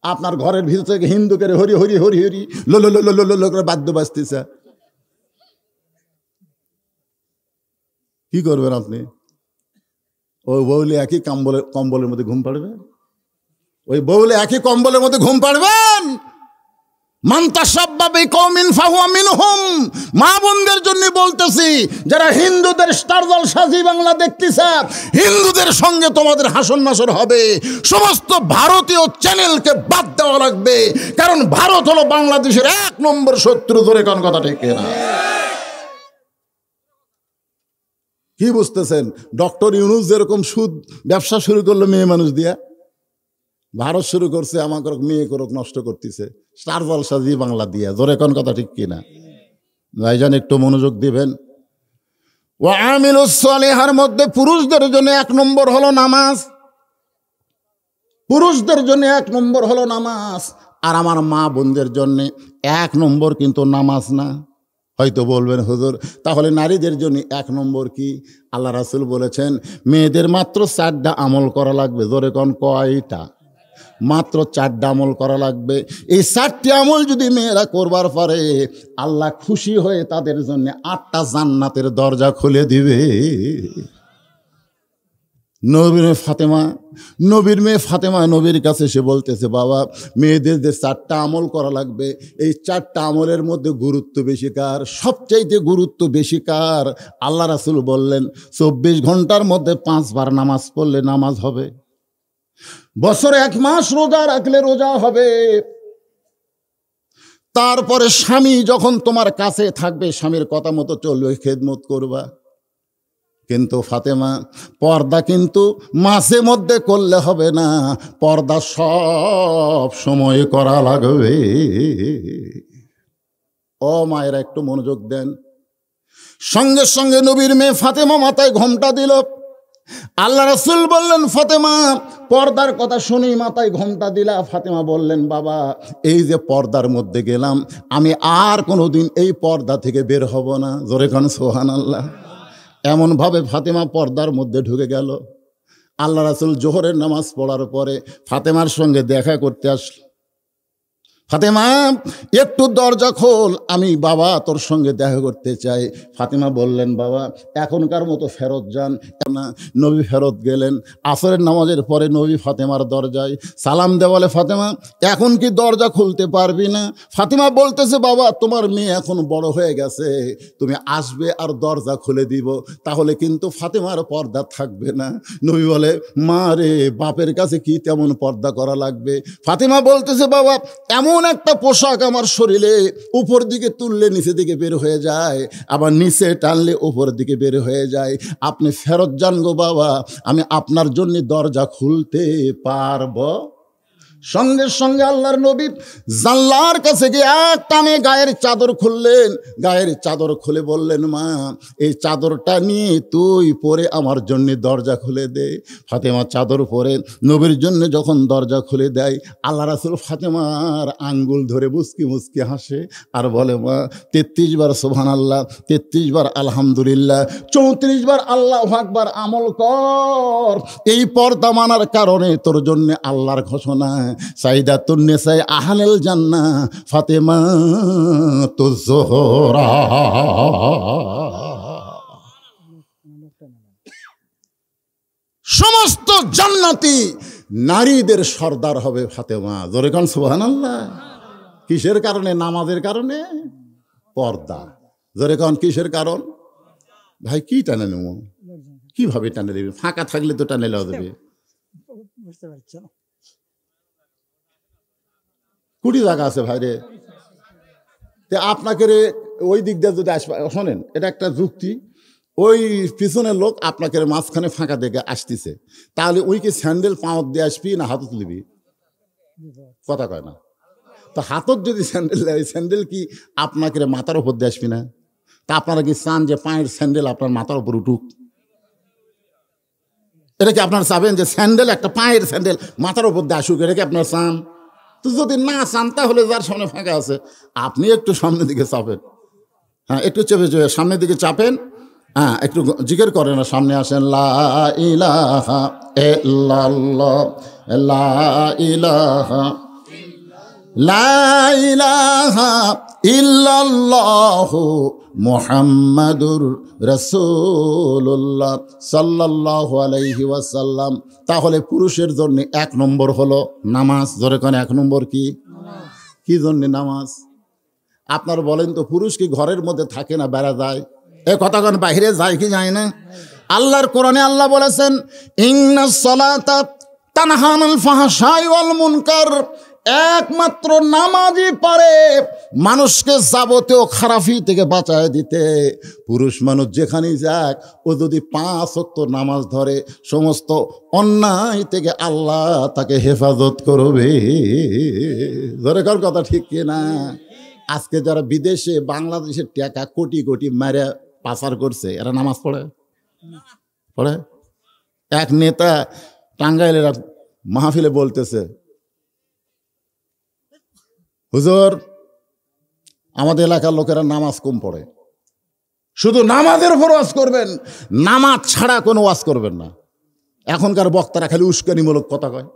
আপনার ঘরের ভিতর থেকে হিন্দু করে হরি হরি হরি হরি লো লো লো লো লো করে বাদ্য বাজতেছে। কি করবেন আপনি? ওই বউলে একই কম্বলের মধ্যে ঘুম পাড়বে, ওই বউলে একই কম্বলের মধ্যে ঘুম পাড়বেন। মা বোনদের জন্য বলতেছি, যারা হিন্দুদের স্টার জলসা জি বাংলা দেখতেছে, হিন্দুদের সঙ্গে তোমাদের হাসন নাসর হবে। সমস্ত ভারতীয় চ্যানেলকে বাদ দেওয়া লাগবে, কারণ ভারত হলো বাংলাদেশের 1 নম্বর শত্রু। ধরে কোন কথা ঠিক না? কি বুঝতেছেন? ডক্টর ইউনূস যেরকম সুদ ব্যবসা শুরু করলো মেয়ে মানুষ দিয়া, ভারত শুরু করছে আমাকে মেয়ে করুক নষ্ট করতেছে স্টার জলসা জি বাংলা দিয়া। জোরে কোন কথা ঠিক কিনা? ভাইজান একটু মনোযোগ দিবেন। ওয়া আমিলুস সালিহার মধ্যে পুরুষদের জন্য 1 নম্বর হলো নামাজ। পুরুষদের জন্য 1 নম্বর হলো নামাজ। আর আমার মা বোনদের জন্য 1 নম্বর কিন্তু নামাজ না। হয়তো বলবেন হুজুর তাহলে নারীদের জন্য 1 নম্বর কি? আল্লাহ রাসূল বলেছেন মেয়েদের মাত্র 4টা আমল করা লাগবে। জোরে কোন কয়টা? মাত্র 4টা আমল করা লাগবে। এই 4টি আমল যদি মেয়েরা করবার পরে আল্লাহ খুশি হয়ে তাদের জন্য 8টা জান্নাতের দরজা খুলে দিবে। নবীর মেয়ে ফাতেমা নবীর কাছে এসে বলতেছে, বাবা মেয়েদের যে 4টা আমল করা লাগবে, এই 4টা আমলের মধ্যে গুরুত্ব বেশি কার? সবচাইতে গুরুত্ব বেশি কার? আল্লাহ রাসূল বললেন 24 ঘন্টার মধ্যে 5 বার নামাজ পড়লে নামাজ হবে, বছরে 1 মাস রোজা রাখলে রোজা হবে। তারপরে স্বামী যখন তোমার কাছে থাকবে স্বামীর কথা মতো চলবে, খেদমত করবা। কিন্তু ফাতেমা পর্দা কিন্তু মাঝে মধ্যে করলে হবে না, পর্দা সব সময় করা লাগবে। ও মায়েরা একটু মনোযোগ দেন। সঙ্গে সঙ্গে নবীর মেয়ে ফাতেমা মাথায় ঘোমটা দিল। আল্লাহ রাসূল বললেন ফাতেমা পর্দার কথা শুনি মাথায় ঘোমটা দিলা। ফাতেমা বললেন বাবা এই যে পর্দার মধ্যে গেলাম, আমি আর কোনোদিন এই পর্দা থেকে বের হব না। জোরে কোন সুবহানাল্লাহ। এমনভাবে ফাতেমা পর্দার মধ্যে ঢুকে গেল। আল্লাহ রাসূল জোহরের নামাজ পড়ার পরে ফাতেমার সঙ্গে দেখা করতে আসলো। ফাতেমা একটু দরজা খোল, আমি বাবা তোর সঙ্গে দেখা করতে চাই। ফাতেমা বললেন বাবা এখনকার মতো ফেরত যান না। নবী ফেরত গেলেন। আসরের নামাজের পরে নবী ফাতেমার দরজায় সালাম দেওয়ালে ফাতেমা এখন কি দরজা খুলতে পারবি না? ফাতেমা বলতেছে বাবা তোমার মেয়ে এখন বড় হয়ে গেছে, তুমি আসবে আর দরজা খুলে দিব, তাহলে কিন্তু ফাতেমার পর্দা থাকবে না। নবী বলে মা রে বাপের কাছে কি তেমন পর্দা করা লাগবে? ফাতেমা বলতেছে বাবা এমন একটা পোশাক আমার শরীরে উপর দিকে তুললে নিচে দিকে বের হয়ে যায়, আবার নিচে টানলে উপর দিকে বের হয়ে যায়। আপনি ফেরত যান গো বাবা, আমি আপনার জন্য দরজা খুলতে পারবো। সঙ্গে সঙ্গে আল্লাহর নবী জানলার কাছে গিয়ে এক টানে গায়ের চাদর খুললেন। গায়ের চাদর খুলে বললেন মা এই চাদরটা নিয়ে তুই পরে আমার জন্য দরজা খুলে দে। ফাতেমা চাদর পরে নবীর জন্য যখন দরজা খুলে দেয়, আল্লাহ রাসূল ফাতেমার আঙ্গুল ধরে মুচকি মুচকি হাসে আর বলে মা 33 বার সুবহানাল্লাহ, 33 বার আলহামদুলিল্লাহ, 34 বার আল্লাহু আকবার আমল কর। এই পর্দা মানার কারণে তোর জন্য আল্লাহর ঘোষণা সাইদাতুন নিসাই আহলেল জান্নাহ ফাতেমা তো জোহরা। সমস্ত জান্নাতি নারীদের সর্দার হবে ফাতেমা। জোরে কোন সুবহানাল্লাহ। কিসের কারণে? নামাজের কারণে। পর্দা। জোরে কোন কিসের কারণ? ভাই কি টানে নেব? কিভাবে টানে দেবে? ফাঁকা থাকলে তো টানে নেওয়া দেবে। বুঝতে পারছো? কুড়ি জায়গা আছে ভাই রে। তো আপনাকে ওই দিক দিয়ে যদি আসবে, শোনেন এটা একটা যুক্তি, ওই পিছনের লোক আপনাকে মাঝখানে ফাঁকা দেখে আসতেছে, তাহলে ওই কি স্যান্ডেল পাঁত দিয়ে আসবি না হাতত নিবি? কথা কয় না। তো হাতত যদি স্যান্ডেল দেয়, স্যান্ডেল কি আপনাকে মাথার উপর দিয়ে আসবি না? তা আপনারা কি চান যে পায়ের স্যান্ডেল আপনার মাথার উপর উঠুক? এটা কি আপনারা চাবেন যে স্যান্ডেল, একটা পায়ের স্যান্ডেল মাথার উপর দিয়ে আসুক? এটা কি আপনারা চান? তো যদি না চান তাহলে যার সামনে ফাঁকা আছে আপনি একটু সামনের দিকে চাপেন, হ্যাঁ একটু চেপে চেপে সামনের দিকে চাপেন, হ্যাঁ একটু জিকির করেন না, সামনে আসেন, লা ইলাহা ইল্লাল্লাহ, লা ইলাহা, লা ইলাহা ইল্লাল্লাহু মুহাম্মাদুর রাসূলুল্লাহ সাল্লাল্লাহু আলাইহি ওয়াসাল্লাম। তাহলে পুরুষের জন্য 1 নম্বর হলো নামাজ। ধরে কোন 1 নম্বর কি? কি জন্য নামাজ? আপনার বলেন তো, পুরুষ কি ঘরের মধ্যে থাকে না বেড়া যায়? এ কথা কোন বাইরে যায় কি যায় না? আল্লাহর কোরআনে আল্লাহ বলেছেন, ইন্নাস সালাতা তানহা আনিল ফাহশাই ওয়াল মুনকার। একমাত্র নামাজই পারে মানুষকে যাবতীয় খারাপি থেকে বাঁচায় দিতে। পুরুষ মানুষ যেখানেই যাক, ও যদি 5 ওয়াক্ত নামাজ ধরে, সমস্ত অন্যায় থেকে আল্লাহ তাকে হেফাজত করবে। ধরে কার কথা ঠিক কিনা? আজকে যারা বিদেশে বাংলাদেশের টাকা কোটি কোটি মেরে পাচার করছে, এরা নামাজ পড়ে? পড়ে? এক নেতা টাঙ্গাইলের মাহফিলে বলতেছে, হুজুর আমাদের এলাকার লোকেরা নামাজ কম পড়ে, শুধু নামাজের উপর ওয়াজ করবেন, নামাজ ছাড়া কোনো ওয়াজ করবেন না। এখনকার বক্তারা খালি উস্কানিমূলক কথা কয়,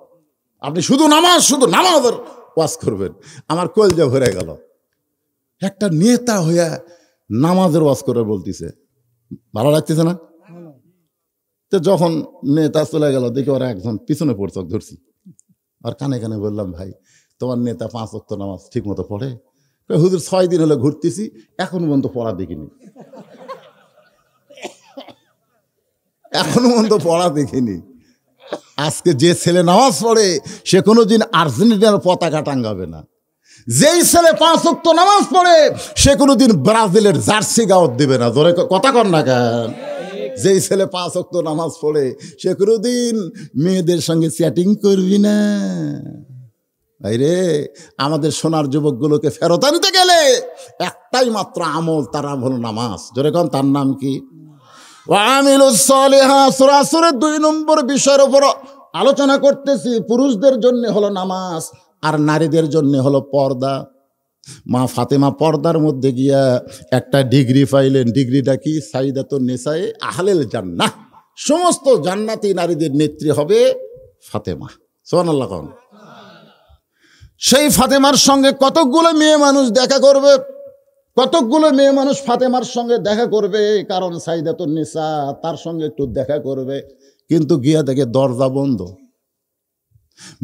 আপনি শুধু নামাজের ওয়াজ করবেন। আমার কলজা ভরে গেল, একটা নেতা হইয়া নামাজের ওয়াজ করে বলতেছে, ভালো লাগতেছে না? তো যখন নেতা চলে গেল, দেখি ওরা একজন পিছনে পড়ছে, ধরছি আর কানে কানে বললাম, ভাই তোমার নেতা 5 ওয়াক্ত নামাজ ঠিক মতো পড়ে? হুজুর 6 দিন হলে ঘুরতেছি, এখনো পর্যন্ত পড়া দেখিনি, এখনো পর্যন্ত পড়া দেখিনি। আজকে যে ছেলে নামাজ পড়ে সে কোনোদিন আর্জেন্টিনার পতাকা টাঙ্গাবে না। যেই ছেলে 5 ওয়াক্ত নামাজ পড়ে সে কোনোদিন ব্রাজিলের জার্সি গাওয়াত দেবে না। ধরে কথা কর না কেন? যেই ছেলে 5 ওয়াক্ত নামাজ পড়ে সে কোনোদিন মেয়েদের সঙ্গে চ্যাটিং করবি না। রে আমাদের সোনার যুবকগুলোকে ফেরত আনতে গেলে একটাই মাত্র আমল, তার নাম হলো নামাজ। যেরকম তার নাম কি? ওয়ামিলুস সালিহাত। সূরা সূরার 2 নম্বর বিষয়ের উপর আলোচনা করতেছি। পুরুষদের জন্য হলো নামাজ আর নারীদের জন্য হলো পর্দা। মা ফাতেমা পর্দার মধ্যে গিয়া একটা ডিগ্রি পাইলেন। ডিগ্রিটা কি? সাইদাতুন নিসায়ে আহলিল জান্নাহ। সমস্ত জান্নাতি নারীদের নেত্রী হবে ফাতেমা। সুবহানাল্লাহ। সেই ফাতেমার সঙ্গে কতকগুলো মেয়ে মানুষ দেখা করবে, কতকগুলো মেয়ে মানুষ ফাতেমার সঙ্গে দেখা করবে, কারণ সাইদাতুন নিসা তার সঙ্গে একটু দেখা করবে। কিন্তু গিয়া দেখে দরজা বন্ধ।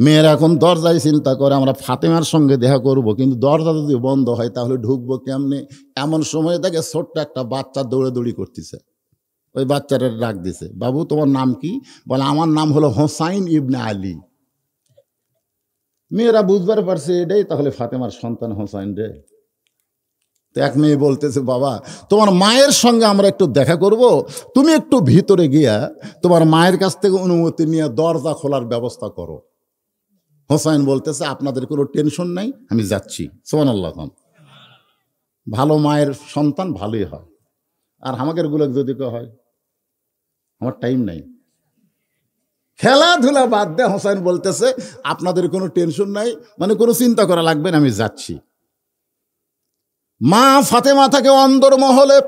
মেয়েরা এখন দরজায় চিন্তা করে আমরা ফাতেমার সঙ্গে দেখা করব, কিন্তু দরজা যদি বন্ধ হয় তাহলে ঢুকবো কেমনে? এমন সময় দেখে ছোট্ট একটা বাচ্চা দৌড়াদৌড়ি করতেছে। ওই বাচ্চাটা ডাক দিছে, বাবু তোমার নাম কি? বলে আমার নাম হলো হোসাইন ইবনে আলী। মেয়েরা বুঝবার পারছে এটাই তাহলে ফাতেমার সন্তান হোসাইন রে। তো এক মেয়ে বলতেছে, বাবা তোমার মায়ের সঙ্গে আমরা একটু দেখা করব, তুমি একটু ভিতরে গিয়া তোমার মায়ের কাছ থেকে অনুমতি নিয়ে দরজা খোলার ব্যবস্থা করো। হোসাইন বলতেছে, আপনাদের কোনো টেনশন নাই, আমি যাচ্ছি। সুবহানাল্লাহ। ভালো মায়ের সন্তান ভালোই হয়, আর আমাদের গুলো যদি হয় আমার টাইম নাই, খেলাধুলা বাদ দে। হোসাইন বলতেছে আপনাদের কোনো টেনশন নাই, মানে কোনো চিন্তা করা লাগবে না, আমি যাচ্ছি। মা ফাতেমা থাকে অন্দরমহলে।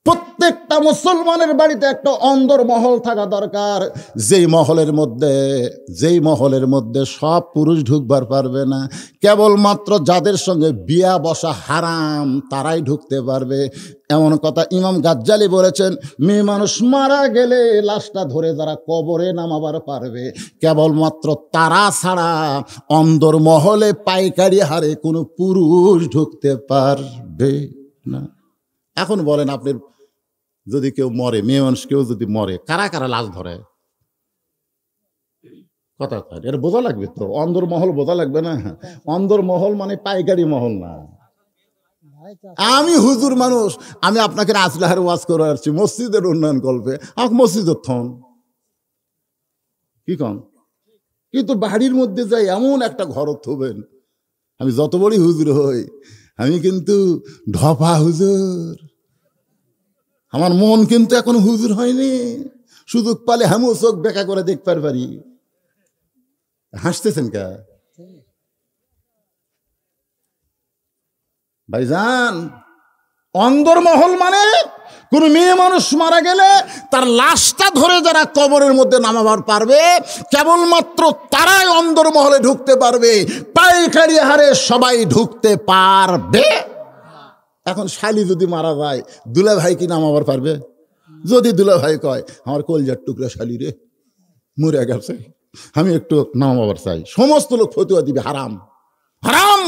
প্রত্যেকটা মুসলমানের বাড়িতে একটা অন্দরমহল থাকা দরকার, যেই মহলের মধ্যে সব পুরুষ ঢুকবার পারবে না। কেবলমাত্র যাদের সঙ্গে বিয়া বসা হারাম তারাই ঢুকতে পারবে। এমন কথা ইমাম গাজ্জালি বলেছেন, মেয়ে মানুষ মারা গেলে লাশটা ধরে যারা কবরে নামাবার পারবে, কেবলমাত্র তারা ছাড়া অন্দরমহলে পাইকারি হারে কোনো পুরুষ ঢুকতে পারবে না। এখন বলেন, আপনি যদি কেউ মরে, মেয়ে মানুষ কেউ যদি মরে, কারা কারা লাশ ধরে? কথা কয়, এটা বোঝা লাগবে তো। অন্দরমহল বোঝা লাগবে না? অন্দরমহল মানে পাইকারি মহল না। আমি হুজুর মানুষ, আমি আপনাকে আসলাহার ওয়াজ করে আসছি মসজিদের উন্নয়ন কল্পে, আমাকে মসজিদের থন কি কন, কিন্তু বাড়ির মধ্যে যাই এমন একটা ঘর থবেন। আমি যত বড়ই হুজুর হই, আমি কিন্তু ঢপা হুজুর, আমার মন কিন্তু এখন হুজুর হয়নি। সুযোগ পালে আমিও চোখ বেঁকা করে দেখতে পারি। হাসতেছেন কে ভাইজান? অন্দরমহল মানে কোন মেয়ে মানুষ মারা গেলে তার লাশটা ধরে যারা কবরের মধ্যে নামাবার পারবে, কেবলমাত্র তারাই অন্দরমহলে ঢুকতে পারবে, পাইকারি হারে সবাই ঢুকতে পারবে। এখন শালি যদি মারা যায়, দুলা ভাই কি নামাবার পারবে? যদি দুলা ভাই কয় আমার কলজার টুকরা শালি রে মরে গেছে, আমি একটু নামাবার চাই, সমস্ত লোক ফতুয়া দিবে হারাম হারাম।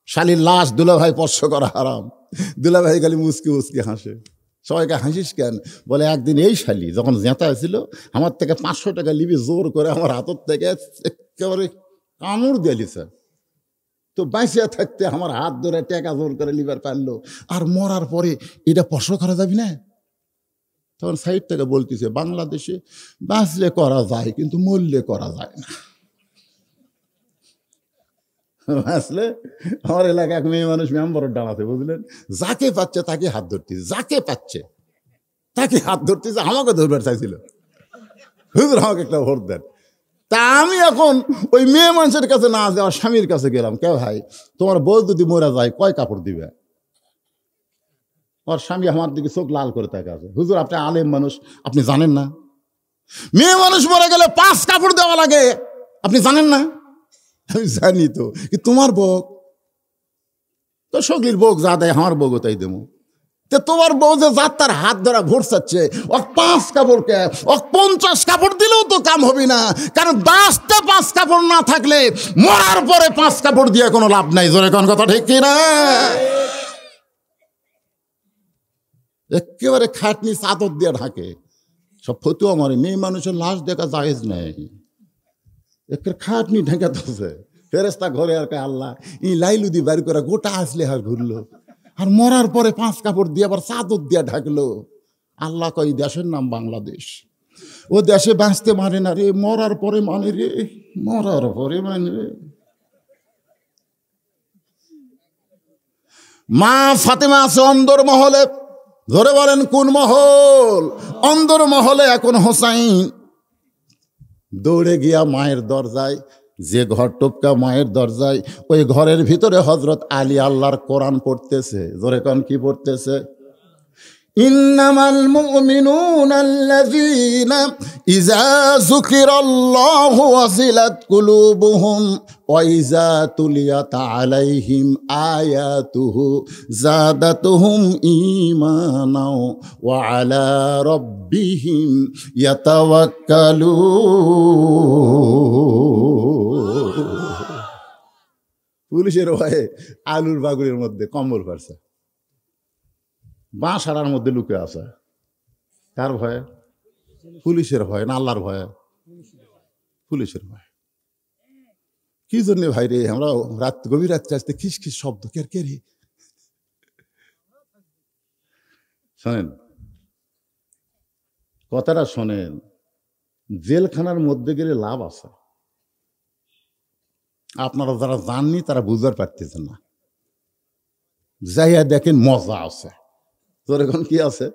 শালির লাশ দুলা ভাই স্পর্শ করা হারাম। দুলা ভাই খালি মুসকি মুসকি হাসে। সবাইকে হাসিস কেন? বলে একদিন এই শালি যখন জেঁতা ছিল আমার থেকে 500 টাকা লিবি জোর করে আমার হাতের থেকে একেবারে কামড় দিয়ে লিছে, তো বাঁচিয়া থাকতে আমার হাত ধরে টাকা জোর করে লিবার পারলো, আর মরার পরে এটা স্পর্শ করা যাবি না। তখন সাইড থেকে বলতেছে বাংলাদেশে বাঁচলে করা যায় কিন্তু মরলে করা যায় না। আসলে আমার এলাকায় এক মেয়ে মানুষ মেম্বারের ডানাতে, বুঝলেন, যাকে পাচ্ছে তাকে হাত ধরতেছে, যাকে পাচ্ছে তাকে হাত ধরতেছে। আমাকে ধরবার চাইছিল, হুজুর আমাকে একটা ভোট দেন। তা আমি এখন ওই মেয়ে মানুষের কাছে না যাওয়া স্বামীর কাছে গেলাম, কে ভাই তোমার বউ যদি মরে যায় কয় কাপড় দিবে? ওর স্বামী আমার দিকে চোখ লাল করে তাকে আছে, হুজুর আপনি আলেম মানুষ, আপনি জানেন না মেয়ে মানুষ মরে গেলে 5 কাপড় দেওয়া লাগে, আপনি জানেন না? আমি জানি তো, কি তোমার বউ তো সকলির বউ যা দেয় আমার বউ তাই দেবো। তো তোমার বউ যে যার তার হাত ধরা ভোট চাচ্ছে, ও 5 কাপড় কে, ও 50 কাপড় দিলেও তো কাম হবে না, কারণ বাঁচতে 5 কাপড় না থাকলে মরার পরে 5 কাপড় দিয়ে কোনো লাভ নাই। জোরে কোন কথা ঠিক কিনা? একেবারে খাটনি চাদর দিয়ে ঢাকে সব ফতুয়া মারে, মেয়ে মানুষের লাশ দেখা জায়েজ নেই, একের খাটনি ঢেকে দিচ্ছে। ফেরেস্তা ঘরে আর কে আল্লাহ ই লাইলুদি বাড়ি করে গোটা আসলে আর ঘুরলো, আর মরার পরে 5 কাপড় দিয়ে আবার চাদর দিয়ে ঢাকলো। আল্লাহ কয় দেশের নাম বাংলাদেশ, ও দেশে বাঁচতে মানে না রে, মরার পরে মানে রে, মরার পরে মানে রে। মা ফাতেমা আছে অন্দরমহলে, ধরে বলেন কোন মহল? অন্দরমহলে। এখন হোসাইন দৌড়ে গিয়া মায়ের দরজায়, যে ঘর টপকা মায়ের দরজায়, ওই ঘরের ভিতরে হযরত আলী আল্লাহর কোরআন পড়তেছে। জোরে কোন কি পড়তেছে? ইন্নামাল মুমিনুনা আল্লাযীনা ইযা যুকিরাল্লাহু ওয়াজিলাত কুলুবুহুম ওয়া ইযা তুলিয়াত আলাইহিম আয়াতুহু যাদাতুহুম ঈমানাও ওয়া আলা রাব্বিহিম ইয়াতাওয়াক্কালুন। পুলিশের ভয়ে আলুর বাগুড়ির মধ্যে কম্বল পারছে, বাঁশ আড়ার মধ্যে লুকে আছে। কার ভয়ে? পুলিশের ভয় না আল্লাহর ভয়ে? পুলিশের ভয়। কি জন্য ভাই রে? আমরা রাত গভীর রাত্রে আসতে খিসখিস শব্দ কে রে? শোনেন কথাটা, শোনেন, জেলখানার মধ্যে গেলে লাভ আছে, আপনারা যারা জাননি তারা বুঝতে পারতেছেন না। যাইয়া দেখেন মজা আছে। তোর এখন কি আছে?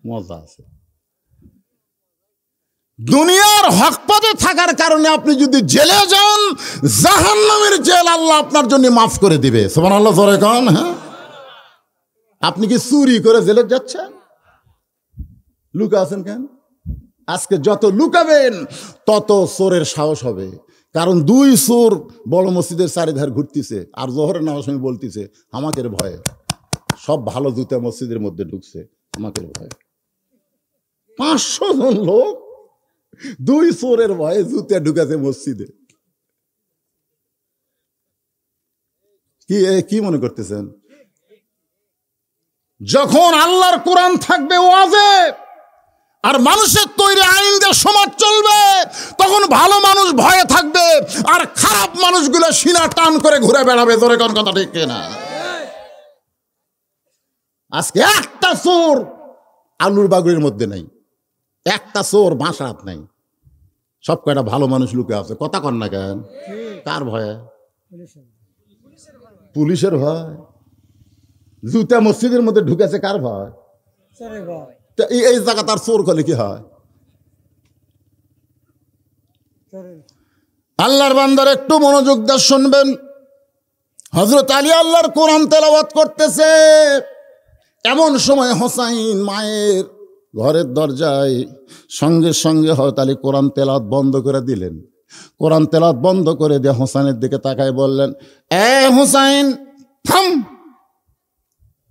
মজা আছে। দুনিয়ার হক পথে থাকার কারণে আপনি যদি জেলে যান, জাহান্নামের জেল আল্লাহ আপনার জন্য মাফ করে দিবে। সুবহানাল্লাহ। জোরে কোন। হ্যাঁ, আপনি কি চুরি করে জেলে যাচ্ছেন? লুকা আছেন কেন? আজকে যত লুকাবেন তত চোরের সাহস হবে। কারণ 2 চোর বড় মসজিদের চারিধার ঘুরতেছে, আর জোহরের নামাজ আমি বলতেছে আমাকে ভয়ে। সব ভালো জুতা মসজিদের মধ্যে ঢুকছে আমাকে ভয়ে। 500 জন লোক 2 চোরের ভয়ে জুতা ঢুকাছে মসজিদে। কি মনে করতেছেন? যখন আল্লাহর কোরআন থাকবে ওয়াজে, আর মানুষের তৈরি আইন দিয়ে সমাজ চলবে, তখন ভালো মানুষ ভয়ে থাকবে, আর খারাপ মানুষগুলো সিনা টান করে ঘুরে বেড়াবে। জোরে কোন কথা ঠিক কিনা? আজকে একটা চোর আলুর বাগুড়ির মধ্যে নাই, একটা চোর বাঁশাত নাই, সব কয়টা ভালো মানুষ লুকে আছে। কথা কন না কেন? কার ভয়ে? পুলিশের ভয়। জুতা মসজিদের মধ্যে ঢুকেছে কার ভয়? এই জায়গা তার চোর করলে কি হয়? আল্লাহর বান্দার একটু মনোযোগ দিয়ে শুনবেন। হযরত আলী আল্লাহর কোরআন তেলাওয়াত করতেছে, এমন সময় হোসাইন মায়ের ঘরের দরজায় সঙ্গে সঙ্গে হযরত আলী কোরআন তেলাওয়াত বন্ধ করে দিলেন। কোরআন তেলাওয়াত বন্ধ করে দিয়ে হোসাইনের দিকে তাকায় বললেন, এ হোসাইন থাম।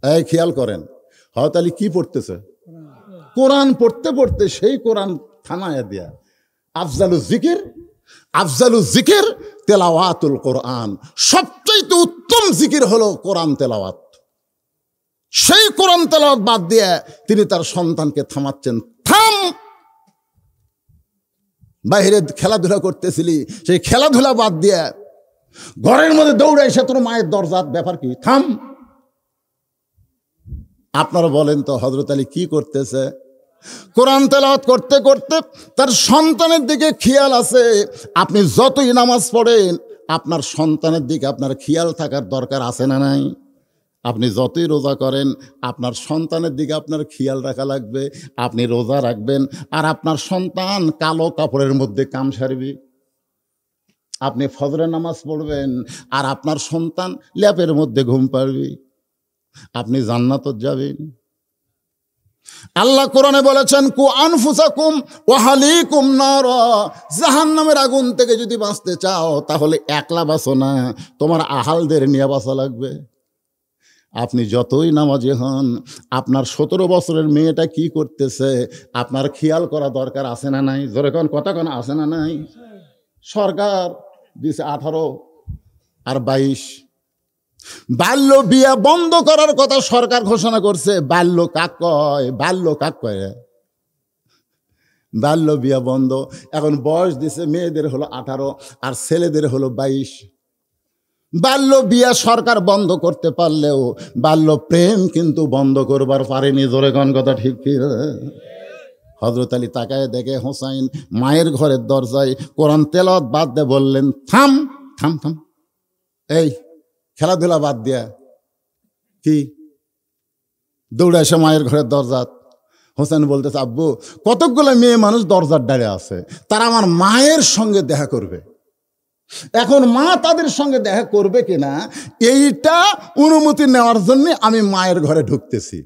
এই খেয়াল করেন হযরত আলী কি পড়তেছে? কোরআন পড়তে পড়তে সেই কোরআন থামায় দিয়া আফজালু জিকির তেলাওয়াতুল কোরআন, সবচেয়ে উত্তম জিকির হলো কোরআন তেলাওয়াত। সেই কোরআন তেলাওয়াত বাদ দিয়ে তিনি তার সন্তানকে থামাচ্ছেন, থাম, বাইরে খেলাধুলা করতেছিলি, সেই খেলাধুলা বাদ দিয়ে ঘরের মধ্যে দৌড়ে এসে তোর মায়ের দরজার ব্যাপার কি? থাম। আপনারা বলেন তো হযরত আলী কি করতেছে? কোরআন তেলাওয়াত করতে করতে তার সন্তানের দিকে খেয়াল আছে। আপনি যতই নামাজ পড়েন আপনার সন্তানের দিকে আপনার খেয়াল থাকার দরকার আছে না নাই? আপনি যতই রোজা করেন আপনার সন্তানের দিকে আপনার খেয়াল রাখা লাগবে। আপনি রোজা রাখবেন আর আপনার সন্তান কালো কাপড়ের মধ্যে কাম সারবে। আপনি ফজরের নামাজ পড়বেন আর আপনার সন্তান ল্যাপের মধ্যে ঘুম পাড়বে। আপনি জান্নাতে যাবেন। আল্লাহ কোরআনে বলেছেন, কু আনফুসাকুম ওয়া আহলিকুম নারা, জাহান্নামের আগুন থেকে যদি বাঁচতে চাও তাহলে একলা বাঁচো না, তোমার আহালদের নিয়ে বাঁচা লাগবে। আপনি যতই নামাজি হন আপনার 17 বছরের মেয়েটা কি করতেছে আপনার খেয়াল করা দরকার আছে না নাই? জোরে কোন, কথা কোন, আছে না নাই? সরকার দিছে 18 আর 22। বাল্য বিয়া বন্ধ করার কথা সরকার ঘোষণা করছে। বাল্য কাক কয়? বাল্য বিয়া বন্ধ। এখন বয়স দিছে মেয়েদের হলো 18 আর ছেলেদের হলো 22। বাল্য বিয়া সরকার বন্ধ করতে পারলেও বাল্য প্রেম কিন্তু বন্ধ করবার পারেনি। জোরে কোন, কথা ঠিক কি? হযরত আলী তাকায় দেখে হোসাইন মায়ের ঘরের দরজায় কোরআন তেলাওয়াত বাদ দিয়ে বললেন, থাম থাম থাম। এই খেলাধুলা বাদ দিয়া কি দৌড়ে এসে মায়ের ঘরের দরজাত। হোসেন বলতেছে, আব্বু কতকগুলো মেয়ে মানুষ দরজার ডালে আছে, তারা আমার মায়ের সঙ্গে দেখা করবে। এখন মা তাদের সঙ্গে দেখা করবে কিনা এইটা অনুমতি নেওয়ার জন্য আমি মায়ের ঘরে ঢুকতেছি।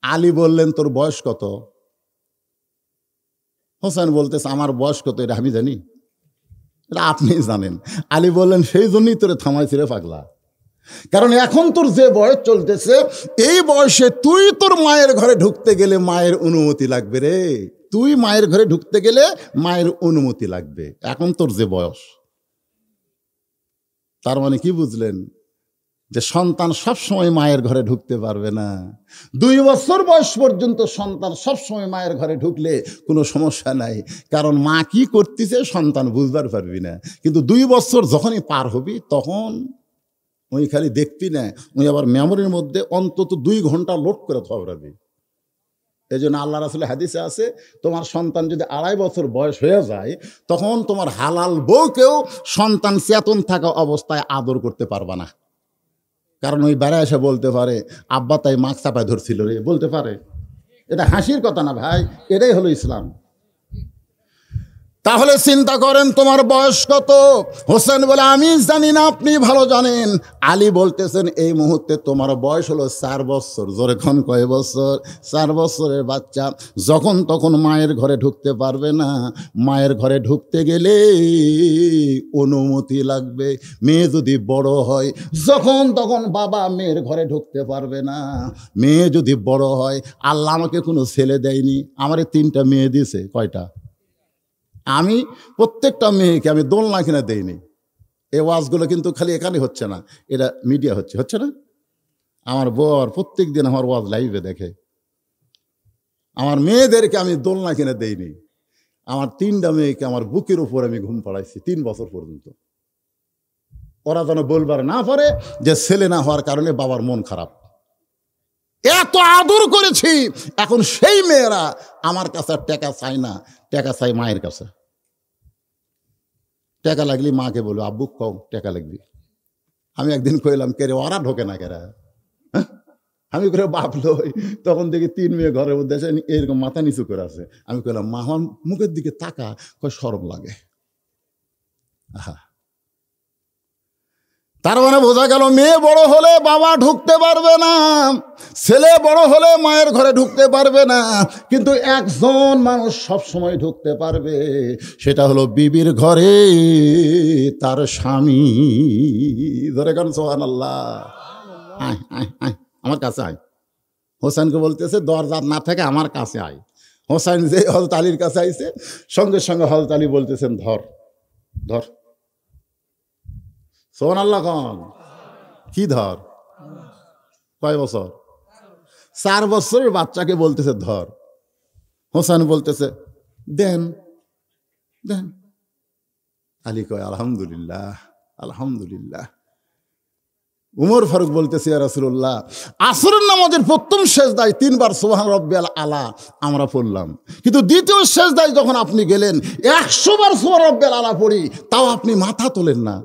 আলী বললেন, তোর বয়স কত? হোসেন বলতেছে, আমার বয়স কত এটা আমি জানি, এটা আপনি জানেন। আলী বললেন, সেই জন্যই তোরে থামাইছি রে পাগলা, কারণ এখন তোর যে বয়স চলতেছে এই বয়সে তুই তোর মায়ের ঘরে ঢুকতে গেলে মায়ের অনুমতি লাগবে রে। তুই মায়ের ঘরে ঢুকতে গেলে মায়ের অনুমতি লাগবে, এখন তোর যে বয়স। তার মানে কি বুঝলেন? যে সন্তান সবসময় মায়ের ঘরে ঢুকতে পারবে না। 2 বছর বয়স পর্যন্ত সন্তান সবসময় মায়ের ঘরে ঢুকলে কোনো সমস্যা নাই, কারণ মা কি করতেছে সন্তান বুঝবার পারবি না। কিন্তু 2 বছর যখনই পার হবি তখন ওই খালি দেখবি না, ওই আবার মেমোরির মধ্যে অন্তত 2 ঘন্টা লোড করে থবরাবি। এই জন্য আল্লাহ রাসূলের হাদিসে আছে, তোমার সন্তান যদি 2.5 বছর বয়স হয়ে যায় তখন তোমার হালাল বউকেও সন্তান চেতন থাকা অবস্থায় আদর করতে পারবা না। কারণ ওই বেড়া এসে বলতে পারে, আব্বা তাই মাছ চাপায় ধরছিল রে, বলতে পারে। এটা হাসির কথা না ভাই, এটাই হলো ইসলাম। তাহলে চিন্তা করেন তোমার বয়স কত? হোসেন বলে, আমি জানি না, আপনি ভালো জানেন। আলী বলতেছেন, এই মুহূর্তে তোমার বয়স হলো 4 বছর। জোরে কোন, কয় বছর? 4 বছরের বাচ্চা যখন তখন মায়ের ঘরে ঢুকতে পারবে না। মায়ের ঘরে ঢুকতে গেলে অনুমতি লাগবে। মেয়ে যদি বড় হয় যখন তখন বাবা মেয়ের ঘরে ঢুকতে পারবে না। মেয়ে যদি বড় হয়, আল্লাহ আমাকে কোনো ছেলে দেয়নি, আমারে 3টা মেয়ে দিয়েছে। কয়টা? আমি প্রত্যেকটা মেয়েকে আমি দোলনা কিনে দেইনি। এই ওয়াজগুলো কিন্তু খালি এখানে হচ্ছে না, এটা মিডিয়া হচ্ছে না। আমার বর প্রত্যেক দিন আমার ওয়াজ লাইভে দেখে। আমার মেয়েদেরকে আমি দোলনা কিনে দেইনি। আমার 3টা মেয়েকে আমার বুকের উপর আমি ঘুম পাড়াইছি 3 বছর পর্যন্ত। ওরা যেন বলবার না পারে যে ছেলে না হওয়ার কারণে বাবার মন খারাপ। এত আদর করেছি, এখন সেই মেয়েরা আমার কাছে টাকা চায় না, টাকা চাই মায়ের কাছে। টাকা লাগলি মাকে বলবো, আব্বু কম টাকা লাগবি। আমি একদিন কইলাম, কে রে ওরা ঢোকে না কেরা? আমি করে ভাবলো, তখন দেখি 3 মেয়ে ঘরের মধ্যে আছে, এরকম মাথা নিচু করে আছে। আমি কইলাম, মা আমার মুখের দিকে তাকা, কয় শরম লাগে। আহা, তার মানে বোঝা গেল মেয়ে বড় হলে বাবা ঢুকতে পারবে না, ছেলে বড় হলে মায়ের ঘরে ঢুকতে পারবে না, কিন্তু একজন মানুষ সব সময় ঢুকতে পারবে, সেটা হলো বিবির ঘরে তার স্বামী। ধরে কেন সুবহানাল্লাহ। আয় আয় আয় আমার কাছে আয়। হোসেনকে বলতেছে দরজা না থেকে আমার কাছে আয়। হোসেন যে হযরত আলীর কাছে আইছে, সঙ্গে সঙ্গে হযরত আলী বলতেছেন ধর ধর। সুবহানাল্লাহ। কন কি ধর? কয় বছর? 4 বছরের বাচ্চাকে বলতেছে ধর। হোসেন বলতেছে দেন দেন। আলী কয় আলহামদুলিল্লাহ আলহামদুলিল্লাহ। উমর ফারুক বলতেছে ইয়া রাসূলুল্লাহ, আসরের নামাজের প্রথম সেজদায় 3 বার সুবহান রাব্বিয়াল আলা আমরা পড়লাম, কিন্তু দ্বিতীয় সেজদায় যখন আপনি গেলেন 100 বার সুবহান রাব্বিয়াল আলা পড়ি, তাও আপনি মাথা তোলেন না।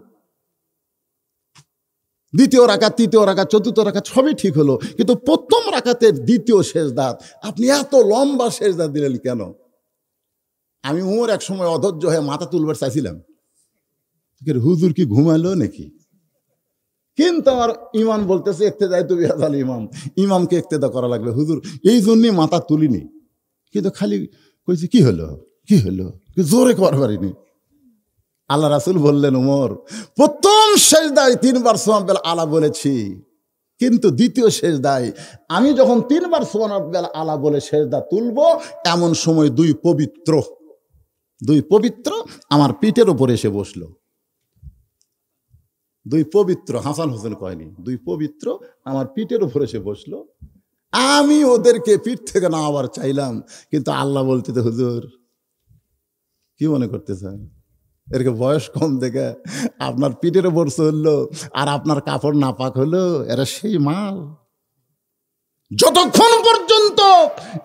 দ্বিতীয় রাকাত, তৃতীয় রাকাত, চতুর্থ রাকাত সবই ঠিক হলো, কিন্তু প্রথম রাকাতের দ্বিতীয় সেজদাত আপনি এত লম্বা সেজদা দিলেন কেন? আমি উমর এক সময় অধৈর্য হয়ে মাথা তুলবার চাইছিলাম, হুজুর কি ঘুমালো নাকি? কিন্তু আমার ইমাম বলতেছে ইক্তেদায়ে তো বিহাযাল ইমাম, ইমামকে ইক্তেদা করা লাগবে হুজুর, এই জন্যই মাথা তুলিনি। কিন্তু খালি কইছি কি হলো কি হলো, জোরে করার পারিনি। আল্লাহ রাসূল বললেন, উমর প্রথম সেজদায় 3 বার সুবহান রাব্বিয়াল আলা বলেছি, কিন্তু দ্বিতীয় সেজদায় আমি যখন 3 বার সুবহান রাব্বিয়াল আলা বলে সেজদা তুলব, এমন সময় দুই পবিত্র আমার পিঠের উপরে এসে বসলো। দুই পবিত্র, হাসান হোসেন কয়নি, দুই পবিত্র আমার পিঠের উপরে এসে বসলো। আমি ওদেরকে পিঠ থেকে না আবার চাইলাম, কিন্তু আল্লাহ বলতে, হুজুর কি মনে করতেছেন, এরকে বয়স কম দেখে আপনার পিঠের উপর চললো আর আপনার কাপড় নাপাক হলো, এরা সেই মাল। যতক্ষণ পর্যন্ত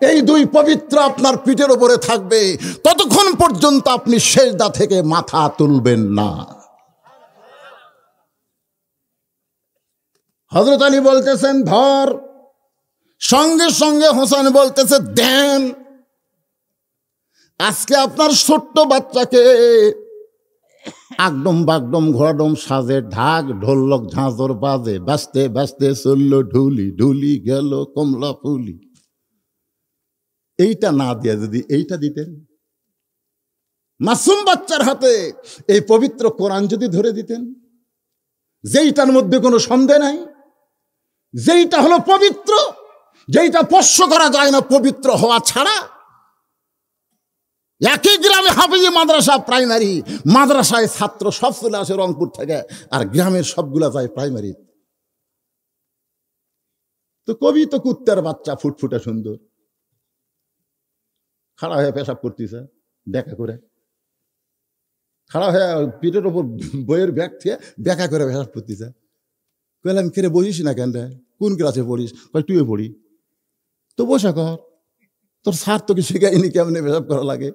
এই দুই পবিত্র আপনার পিঠের উপরে থাকবে, ততক্ষণ পর্যন্ত আপনি সেজদা থেকে মাথা তুলবেন না। হযরত আলী বলতেছেন ধর, সঙ্গে সঙ্গে হোসেন বলতেছে দেন। আজকে আপনার ছোট্ট বাচ্চাকে আগডম বাগডম ঘোড়াডম সাজে, ঢাক ঢোলক ঝাঁঝর বাজে, বাজতে বাজতে চলল ঢুলি, ঢুলি গেল কমলা ফুলি। এইটা না দিয়ে যদি এইটা দিতেন, মাসুম বাচ্চার হাতে এই পবিত্র কোরআন যদি ধরে দিতেন, যেইটার মধ্যে কোনো সন্দেহ নাই, যেইটা হলো পবিত্র, যেইটা স্পর্শ করা যায় না পবিত্র হওয়া ছাড়া। একই গ্রামে হাফিজি মাদ্রাসা, প্রাইমারি মাদ্রাসায় ছাত্র সব চলে আসে রংপুর থেকে, আর গ্রামের সবগুলা যায় প্রাইমারি। তো কবি তো কুত্তার বাচ্চা, ফুটফুটে সুন্দর, খাড়া হয়ে পেশাব করতেছে, দেখা করে খাড়া হয়ে পিঠের ওপর বইয়ের ব্যাগ থেকে দেখা করে পেশাব করতেছে। কইলাম কেরে বসিস না কেন রে, কোন ক্লাসে পড়িস? কয় টুয়ে পড়ি। তো বসা কর, তোর স্যার তোকে শেখায়নি কেমনে পেশাব করা লাগে?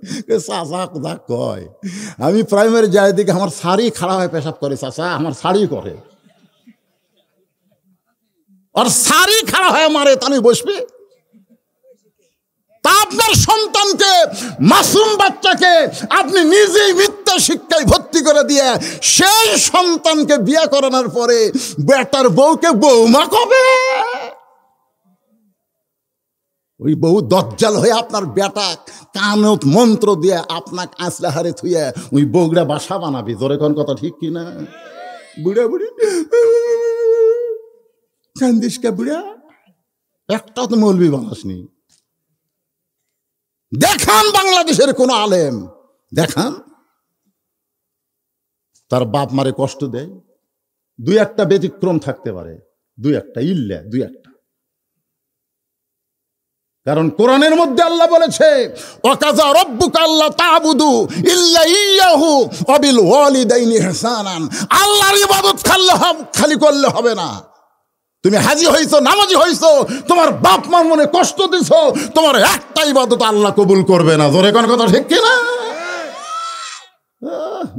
চাচা কোথা কয়, আমি প্রাইমারি যাই দিকে আমার শাড়ি খাড়া হয়ে পেশাব করে, চাচা আমার শাড়ি করে, আর শাড়ি খাড়া হয়ে মারে, তা আমি বসবি? তা আপনার সন্তানকে, মাসুম বাচ্চাকে আপনি নিজেই মিথ্যা শিক্ষায় ভর্তি করে দিয়ে সেই সন্তানকে বিয়ে করানোর পরে বেটার বউকে বৌমা কবে? ওই বউ দজ্জাল হয়ে আপনার বেটা কানত মন্ত্র দিয়ে আপনাকে আসলাহারে থুয়ে ওই বউরা বাসা বানাবি। জোরে কোন কথা ঠিক কিনা? বুড়া বুড়ি কান্দিস কে বুড়া? একটা তো মৌলবি বানাসনি। দেখান বাংলাদেশের কোন আলেম, দেখান তার বাপ মারে কষ্ট দেয়। 2-1টা ব্যতিক্রম থাকতে পারে, 2-1টা ইল্লা, 2-1টা। কারণ কোরআনের মধ্যে আল্লাহ বলেছে ওয়াকাযা রাব্বুকা আল্লা তা'বুদু ইল্লা ইয়াহু ওয়া বিল ওয়ালিদাইনি ইহসানান। আল্লাহর ইবাদত খালি করলে হবে না, তুমি হাজি হইছো, নামাজি হইছো, তোমার বাপ মার মনে কষ্ট দিছো, তোমার একটা ইবাদত আল্লাহ কবুল করবে না। জোরে কোন কথা ঠিক কিনা?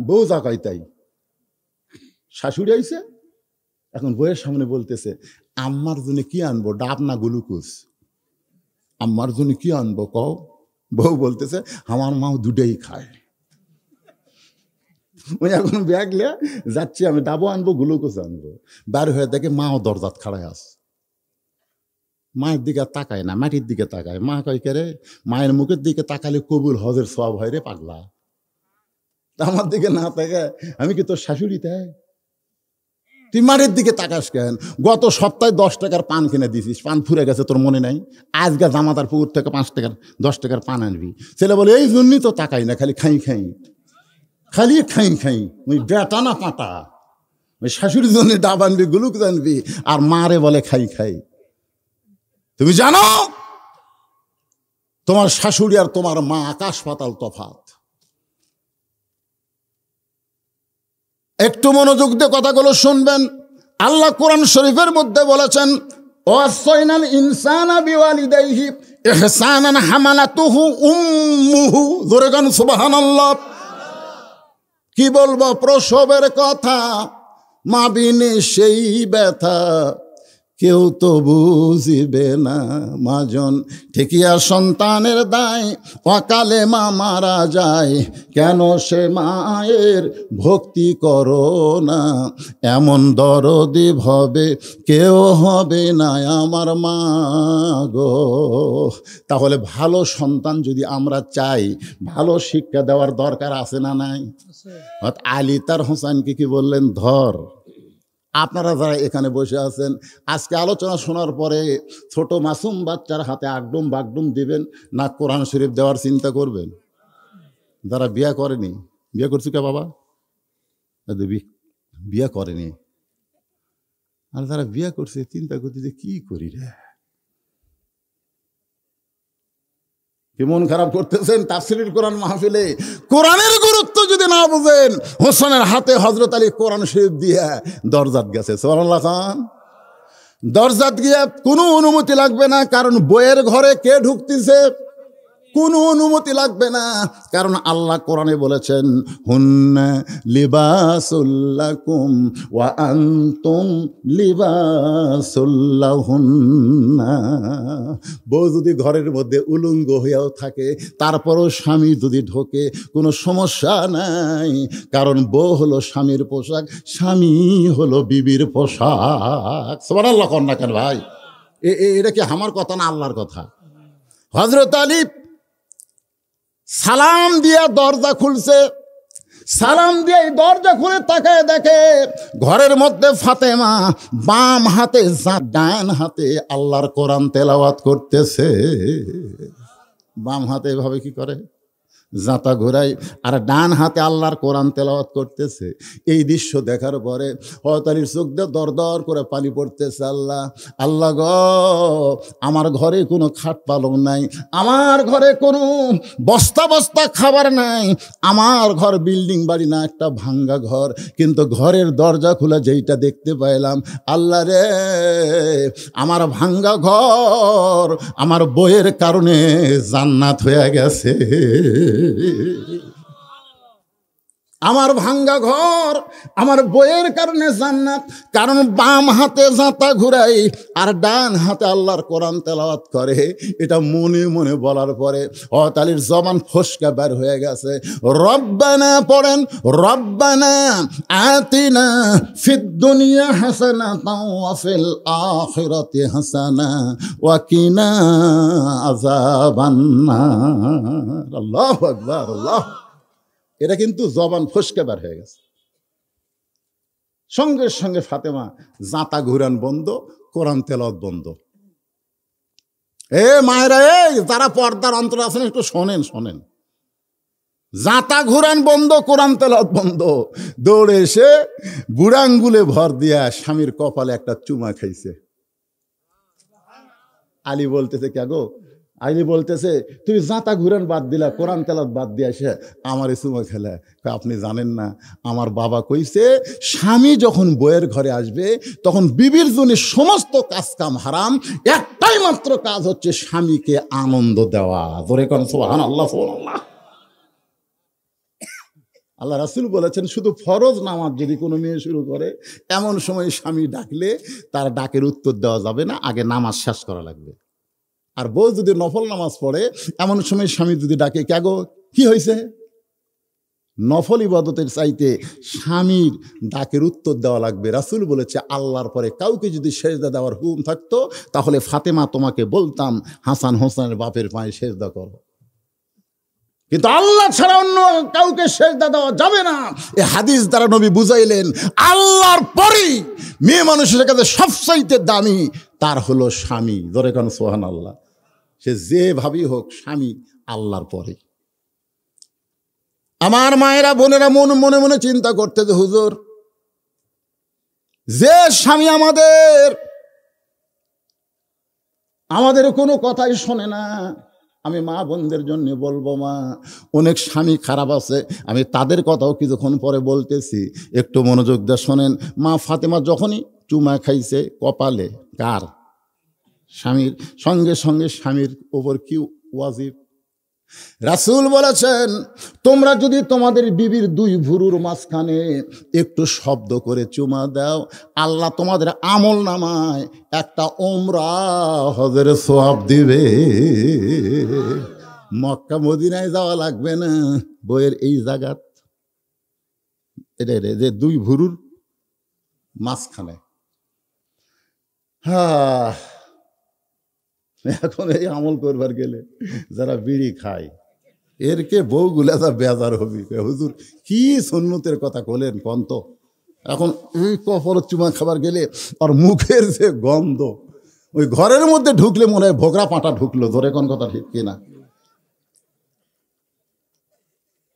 বউ জাকাই তাই, শাশুড়ি আইছে, এখন বউয়ের সামনে বলতেছে আম্মার জন্য কি আনবো, ডাব না গ্লুকোজ? আম্মার জন্য কি আনবো কও? বউ বলতেছে আমার মাও দুটাই খায়। ওই এখন ব্যাগ লিয়ে যাচ্ছি, আমি ডাবও আনবো গ্লুকোজ আনবো। বার হয়ে দেখে মাও দরজাত খাড়ায় আছে। মায়ের দিকে তাকায় না, মাটির দিকে তাকায়। মা কয় কে রে? মায়ের মুখের দিকে তাকালে কবুল হজের সব হয় রে পাগলা। আমার দিকে না তাকায়, আমি কি তোর শাশুড়ি? তাই তুই মাটির দিকে তাকাস কেন? গত সপ্তাহে 10 টাকার পান কিনে দিছিস, পান ফুরে গেছে, তোর মনে নাই? আজকে জামাতার পুকুর থেকে 5 টাকার 10 টাকার পান আনবি। ছেলে বলে এই জন্যই তো তাকাই না, খালি খাই খাই, খালি খাই খাই। ওই বেটা না পাটা, ওই শাশুড়ির জন্য ডাব আনবি, গ্লুকোজ আনবি, আর মারে বলে খাই খাই। তুমি জানো তোমার শাশুড়ি আর তোমার মা আকাশ পাতাল তফাৎ। একটু মনোযোগ দিয়ে কথাগুলো শুনবেন। আল্লাহ কোরআন শরীফের মধ্যে বলেছেন ওয়াসাইনাল ইনসানা বিওয়ালিদাইহি ইহসানান হামালাতুহু উম্মুহু। জোরে গান সুবহানাল্লাহ। কি বলবো প্রসবের কথা, মা বিনে সেই ব্যথা কেউ তো বুঝিবে না। মাজন ঠিকিয়া সন্তানের দায়, অকালে মা মারা যায়, কেন সে মায়ের ভক্তি করো না? এমন দরদি ভবে কেউ হবে না আমার মা গো। তাহলে ভালো সন্তান যদি আমরা চাই, ভালো শিক্ষা দেওয়ার দরকার আছে না নাই? আলী তার হোসেনকে কি বললেন? ধর। আপনারা যারা এখানে বসে আছেন, আজকে আলোচনা শোনার পরে ছোট মাসুম বাচ্চার হাতে আগডুম বাগডুম দিবেন না কোরআন শরীফ দেওয়ার চিন্তা করবেন? যারা বিয়ে করেনি, বিয়ে করছি কে বাবা? বিয়ে করেনি, আর যারা বিয়ে করছে চিন্তা করতে যে কি করি রে, কি মন খারাপ করতেছেন? তাফসীরুল কোরআন মাহফিলে কোরআনের গুরুত্ব যদি না বুঝেন, হোসেনের হাতে হযরত আলী কোরআন শরীফ দিয়ে দরজাত গেছে। সুবহানাল্লাহ খান। দরজাত গিয়ে কোনো অনুমতি লাগবে না, কারণ বইয়ের ঘরে কে ঢুকতেছে? কোনো অনুমতি লাগবে না, কারণ আল্লাহ কোরআনে বলেছেন হুন্না লিবাসুল লাকুম ওয়া আনতুম লিবাসুল লাহুন্না। বউ যদি ঘরের মধ্যে উলঙ্গ হইয়াও থাকে, তারপরও স্বামী যদি ঢোকে কোনো সমস্যা নাই, কারণ বউ হলো স্বামীর পোশাক, স্বামী হলো বিবির পোশাক। সুবহানাল্লাহ কর না কেন ভাই? এটা কি আমার কথা না আল্লাহর কথা? হযরত আলী সালাম দিয়া দরজা খুলছে, সালাম দিয়ে দরজা খুলে তাকায় দেখে ঘরের মধ্যে ফাতেমা বাম হাতে ডান হাতে আল্লাহর কোরআন তেলাওয়াত করতেছে। বাম হাতে এভাবে কি করে? জাতা ঘোরাই, আর ডান হাতে আল্লাহর কোরআন তেলাওয়াত করতেছে। এই দৃশ্য দেখার পরে হযরত আলীর চোখ দিয়ে দর দর করে পানি পড়তেছে। আল্লাহ, আল্লাহ গো, আমার ঘরে কোনো খাট পালং নাই, আমার ঘরে কোনো বস্তা বস্তা খাবার নাই, আমার ঘর বিল্ডিং বাড়ি না, একটা ভাঙ্গা ঘর, কিন্তু ঘরের দরজা খোলা যেইটা দেখতে পাইলাম, আল্লাহ রে, আমার ভাঙ্গা ঘর আমার বইয়ের কারণে জান্নাত হয়ে গেছে। আমার ভাঙ্গা ঘর আমার বইয়ের কারণে জান্নাত। কারণ বাম হাতে জাতা ঘুরাই আর ডান হাতে আল্লাহর কোরআন তেলাওয়াত করে। এটা মনে মনে বলার পরে হযরত আলীর জবান ফসকা বের হয়ে গেছে। রব্বানা পড়েন, রব্বানা আতিনা ফিদ দুনিয়া হাসানাতাও ওয়া ফিল আখিরাতি হাসানা ওয়া কিনা আযাবান্নার। আল্লাহু আকবার, আল্লাহ। এটা কিন্তু জবান ফসকে বের হয়ে গেছে। সঙ্গে সঙ্গে ফাতেমা জাতা ঘুরান বন্ধ, কোরআন তেলাওয়াত বন্ধ। এ মায়েরা, যারা পর্দার অন্তর আছেন একটু শোনেন, শোনেন। জাতা ঘুরান বন্ধ, কোরআন তেলাওয়াত বন্ধ। দৌড়ে এসে বুড়াঙ্গুলে ভর দিয়া স্বামীর কপালে একটা চুমা খাইছে। আলী বলতেছে কে গো, আইনি বলতেছে তুমি জাঁতা ঘুরান বাদ দিলা, কোরআন তেলাওয়াত বাদ দিয়ে আসে আমার চুমা খেলা। আপনি জানেন না, আমার বাবা কইছে স্বামী যখন বইয়ের ঘরে আসবে তখন বিবির জন্য সমস্ত কাজ কাম হারাম, একটাই মাত্র কাজ হচ্ছে স্বামীকে আনন্দ দেওয়া। জোরে কোন সুবহানাল্লাহ, সুবহানাল্লাহ। আল্লাহ রাসূল বলেছেন শুধু ফরজ নামাজ যদি কোনো মেয়ে শুরু করে এমন সময় স্বামী ডাকলে তার ডাকের উত্তর দেওয়া যাবে না, আগে নামাজ শেষ করা লাগবে। আর বউ যদি নফল নামাজ পড়ে এমন সময় স্বামী যদি ডাকে, কে গো কি হয়েছে, নফল ইবাদতের চাইতে স্বামীর ডাকের উত্তর দেওয়া লাগবে। রাসূল বলেছে আল্লাহর পরে কাউকে যদি সেজদা দেওয়ার হুকুম থাকতো তাহলে ফাতেমা তোমাকে বলতাম হাসান হোসেনের বাপের পায়ে সেজদা করো, কিন্তু আল্লাহ ছাড়া অন্য কাউকে সেজদা দেওয়া যাবে না। এই হাদিস দ্বারা নবী বুঝাইলেন আল্লাহর পরেই মেয়ে মানুষের কাছে সবচাইতে দামি তার হলো স্বামী। ধরে কেন সুবহানাল্লাহ। সে যেভাবেই হোক স্বামী আল্লাহর পরে। আমার মায়েরা বোনেরা মনে মনে চিন্তা করতে যে হুজুর, যে স্বামী আমাদের কোনো কথাই শোনে না, আমি মা বোনদের জন্য বলবো, মা অনেক স্বামী খারাপ আছে, আমি তাদের কথাও কিছুক্ষণ পরে বলতেছি, একটু মনোযোগ দিয়ে শোনেন। মা ফাতেমা যখনই চুমা খাইছে কপালে, কার? স্বামীর। সঙ্গে সঙ্গে স্বামীর ওপর কি ওয়াজিব? রাসূল বলেছেন তোমরা যদি তোমাদের বিবির দুই ভুরুর মাঝখানে একটু শব্দ করে চুমা দাও, আল্লাহ তোমাদের আমল নামায় একটা উমরা হজের সওয়াব দিবে। মক্কা মদিনায় যাওয়া লাগবে না, বইয়ের এই জায়গাত এটা যে দুই ভুরুর মাঝখানে। হ্যাঁ, এখন এই আমল করবার গেলে যারা বিড়ি খায় এরকে বউগুলা যা বেজার হবি, হুজুর কি সুন্নতের কথা বলেন কন্ত। এখন এই কপর চুমা খাবার গেলে আর মুখের যে গন্ধ, ওই ঘরের মধ্যে ঢুকলে মনে হয় ভোগরা পাটা ঢুকলো। ধরে কোন কথা ঠিক কিনা?